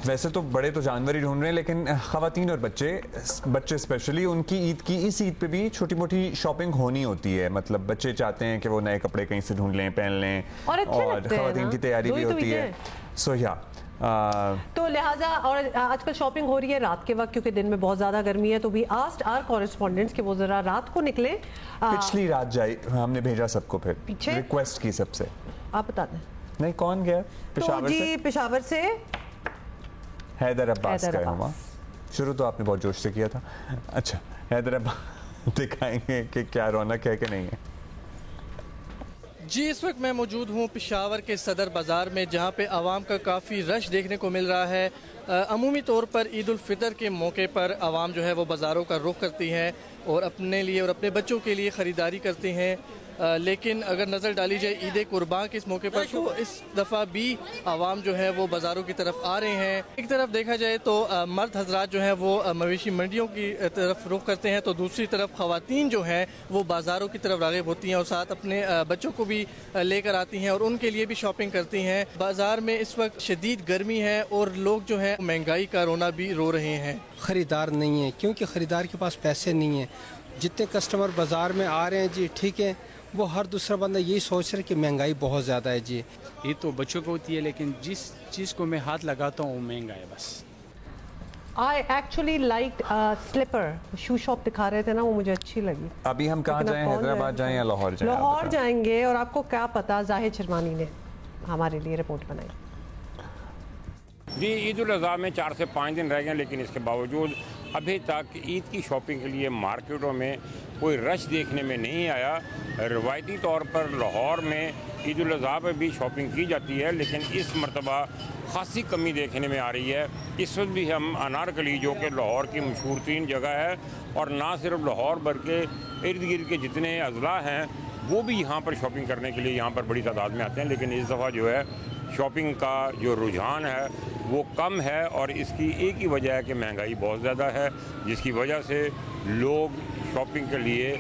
वैसे तो बड़े तो जानवर ही ढूंढ रहे हैं, लेकिन ख़वातीन और बच्चे स्पेशली, उनकी ईद की, इस ईद पे भी छोटी मोटी शॉपिंग होनी होती है। मतलब बच्चे चाहते हैं कि वो नए कपड़े कहीं से ढूंढ लें, पहन लें, और ख़वातीन की तैयारी भी होती है। सो या तो लिहाजा, और आजकल शॉपिंग हो रही है रात के वक्त, क्योंकि दिन में बहुत ज़्यादा गर्मी है। तो भी आस्क्ड आवर कॉरेस्पॉन्डेंट्स कि वो ज़रा रात को निकले। पिछली रात जाए, हमने भेजा सबको, फिर रिक्वेस्ट की सबसे। आप बता दें। नहीं, कौन गया? पेशावर जी, पेशावर से हैदर अब्बास गए हुआ। शुरू तो आपने बहुत जोश से किया था। अच्छा, हैदर अब्बास दिखाएंगे कि क्या रौनक है कि नहीं है। जी, इस वक्त मैं मौजूद हूँ पेशावर के सदर बाज़ार में, जहाँ पे आवाम का काफ़ी रश देखने को मिल रहा है। अमूमी तौर पर ईद उल फितर के मौके पर आवाम जो है वो बाज़ारों का रुख करती हैं और अपने लिए और अपने बच्चों के लिए ख़रीदारी करती हैं। लेकिन अगर नज़र डाली जाए ईद कुर्बान के इस मौके पर, तो इस दफ़ा भी आवाम जो है वो बाज़ारों की तरफ आ रहे हैं। एक तरफ देखा जाए तो मर्द हजरात जो हैं वो मवेशी मंडियों की तरफ रुख करते हैं, तो दूसरी तरफ ख़वातीन जो हैं वो बाज़ारों की तरफ राग़िब होती हैं और साथ अपने बच्चों को भी लेकर आती हैं और उनके लिए भी शॉपिंग करती हैं। बाज़ार में इस वक्त शदीद गर्मी है और लोग जो है महंगाई का रोना भी रो रहे हैं। ख़रीदार नहीं है, क्योंकि ख़रीदार के पास पैसे नहीं हैं। जितने कस्टमर बाज़ार में आ रहे हैं जी, ठीक है, वो हर दूसरा बंदा यही सोच रहा है कि महंगाई बहुत ज़्यादा है जी। ये तो बच्चों को होती है, लेकिन जिस चीज़ को मैं हाथ लगाता हूँ वो महंगा है बस। I actually liked slipper, shoe shop दिखा रहे थे ना, वो मुझे अच्छी लगी। अभी हम कहाँ जाएं? हैदराबाद जाएं या लाहौर जाएं? लाहौर जाएंगे, और आपको क्या पता, जाहिद शर्मानी ने हमारे लिए रिपोर्ट बनाई। जी, ईद उल अज़हा में 4 से 5 दिन रह गए, लेकिन इसके बावजूद अभी तक ईद की शॉपिंग के लिए मार्केटों में कोई रश देखने में नहीं आया। रवायती तौर पर लाहौर में ईद उल अज़हा पर भी शॉपिंग की जाती है, लेकिन इस मरतबा ख़ासी कमी देखने में आ रही है। इस वक्त भी हम अनारकली, जो कि लाहौर की मशहूर तीन जगह है, और ना सिर्फ लाहौर बल्कि इर्द गिर्द के जितने अजला हैं वो भी यहाँ पर शॉपिंग करने के लिए यहाँ पर बड़ी तादाद में आते हैं। लेकिन इस दफ़ा जो है शॉपिंग का जो रुझान है वो कम है, और इसकी एक ही वजह है कि महंगाई बहुत ज़्यादा है, जिसकी वजह से लोग शॉपिंग के लिए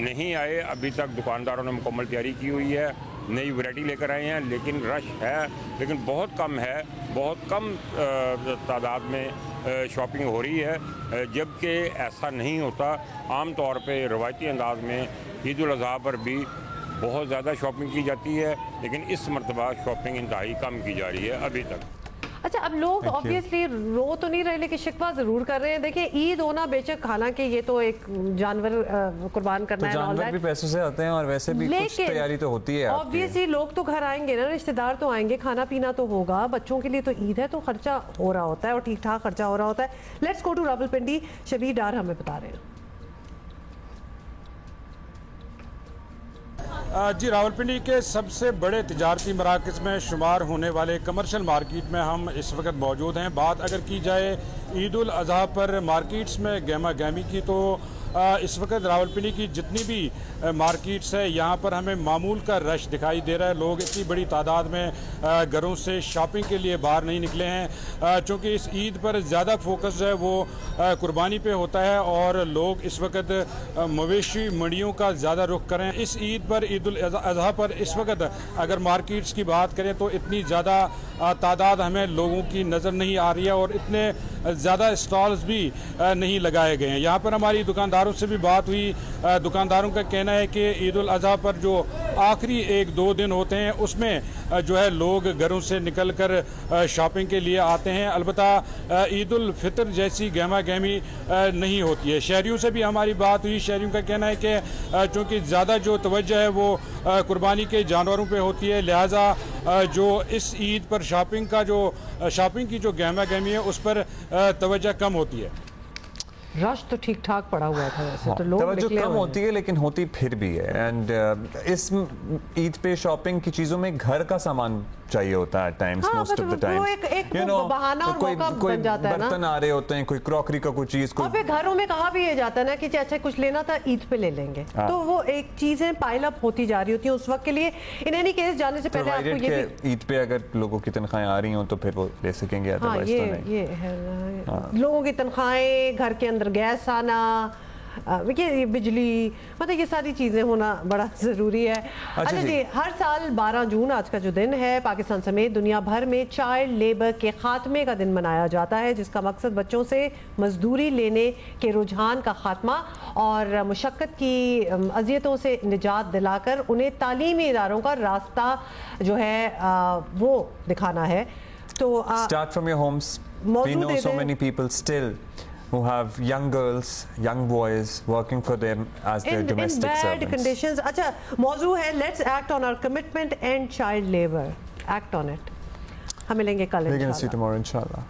नहीं आए। अभी तक दुकानदारों ने मुकम्मल तैयारी की हुई है, नई वैरायटी लेकर आए हैं, लेकिन रश है, लेकिन बहुत कम है, बहुत कम तादाद में शॉपिंग हो रही है, जबकि ऐसा नहीं होता। आम तौर पे रवायती अंदाज में ईद उल अज़हा पर भी बहुत ज़्यादा शॉपिंग की जाती है, लेकिन इस मरतबा शॉपिंग इंतहाई कम की जा रही है अभी तक। अच्छा, अब लोग ऑब्वियसली रो तो नहीं रहे, लेकिन शिकवा जरूर कर रहे हैं। देखिए, ईद होना बेशक, हालांकि ये तो एक जानवर कुर्बान करना है, जानवर भी पैसों से आते हैं और वैसे भी कुछ तैयारी तो होती है। ऑब्वियसली लोग तो घर आएंगे ना, रिश्तेदार तो आएंगे, खाना पीना तो होगा, बच्चों के लिए तो ईद है, तो खर्चा हो रहा होता है और ठीक ठाक खर्चा हो रहा होता है। Let's go to Rawalpindi, Shabbir Dar हमें बता रहे हैं। जी, रावलपिंडी के सबसे बड़े तिजारती मराकज़ में शुमार होने वाले कमर्शियल मार्केट में हम इस वक्त मौजूद हैं। बात अगर की जाए ईद उल अज़हा पर मार्केट्स में गहमा गहमी की, तो इस वक्त रावलपिंडी की जितनी भी मार्केट्स है यहाँ पर हमें मामूल का रश दिखाई दे रहा है। लोग इतनी बड़ी तादाद में घरों से शॉपिंग के लिए बाहर नहीं निकले हैं, चूँकि इस ईद पर ज़्यादा फोकस है वो कुर्बानी पे होता है और लोग इस वक्त मवेशी मंडियों का ज़्यादा रुख करें। इस ईद पर, ईद उल अज़हा पर इस वक्त अगर मार्केट्स की बात करें तो इतनी ज़्यादा तादाद हमें लोगों की नज़र नहीं आ रही है और इतने ज़्यादा स्टॉल्स भी नहीं लगाए गए हैं। यहाँ पर हमारी दुकानदारों से भी बात हुई। दुकानदारों का कहना है कि ईद उल अज़हा पर जो आखिरी 1-2 दिन होते हैं उसमें जो है लोग घरों से निकल कर शॉपिंग के लिए आते हैं। अलबत्ता ईद उल फितर जैसी गहमा गहमी नहीं होती है। शहरियों से भी हमारी बात हुई। शहरियों का कहना है कि चूँकि ज़्यादा जो तवज्जो है वो कुर्बानी के जानवरों पे होती है, लिहाजा जो इस ईद पर शॉपिंग की जो गहमा गहमी है उस पर तवज्जो कम होती है। रश तो ठीक ठाक पड़ा हुआ था वैसे, तो लोग तवज्जो कम होती है लेकिन होती फिर भी है। एंड इस ईद पे शॉपिंग की चीज़ों में घर का सामान चाहिए होता है times, most of the time, you know, बहाना और मौका बन जाता है ना। बर्तन आ रहे होते हैं, कोई क्रॉकरी का कोई चीज़, और फिर घरों में कहा भी ये जाता है ना कि अच्छा कुछ लेना था ईद पे ले लेंगे, तो वो एक चीज़ें पाइल अप होती जा रही होती हैं उस वक्त के लिए। इन एनी केस जाने से पहले आपको ये भी ईद पे अगर लोगों की तनख्वाहें आ रही हों तो फिर वो ले सकेंगे, अदरवाइज तो नहीं। ये है लोगों की तनख्वाहें, घर के अंदर गैस आना, ये बिजली, मतलब ये सारी चीज़ें होना बड़ा ज़रूरी है। अच्छा जी, हर साल 12 जून आज का जो दिन है पाकिस्तान समेत दुनिया भर में चाइल्ड लेबर के खात्मे का दिन मनाया जाता है, जिसका मकसद बच्चों से मजदूरी लेने के रुझान का खात्मा और मुशक्क़त की अजियतों से निजात दिलाकर उन्हें तालीमी इदारों का रास्ता जो है वो दिखाना है। तो start from your homes. We know so many people still who have young girls, young boys working for them as their domestic servants. In bad conditions. अच्छा, मौजू है let's act on our commitment and child labor. Act on it. हम मिलेंगे कल इंशाल्लाह। We're going to see you tomorrow inshallah.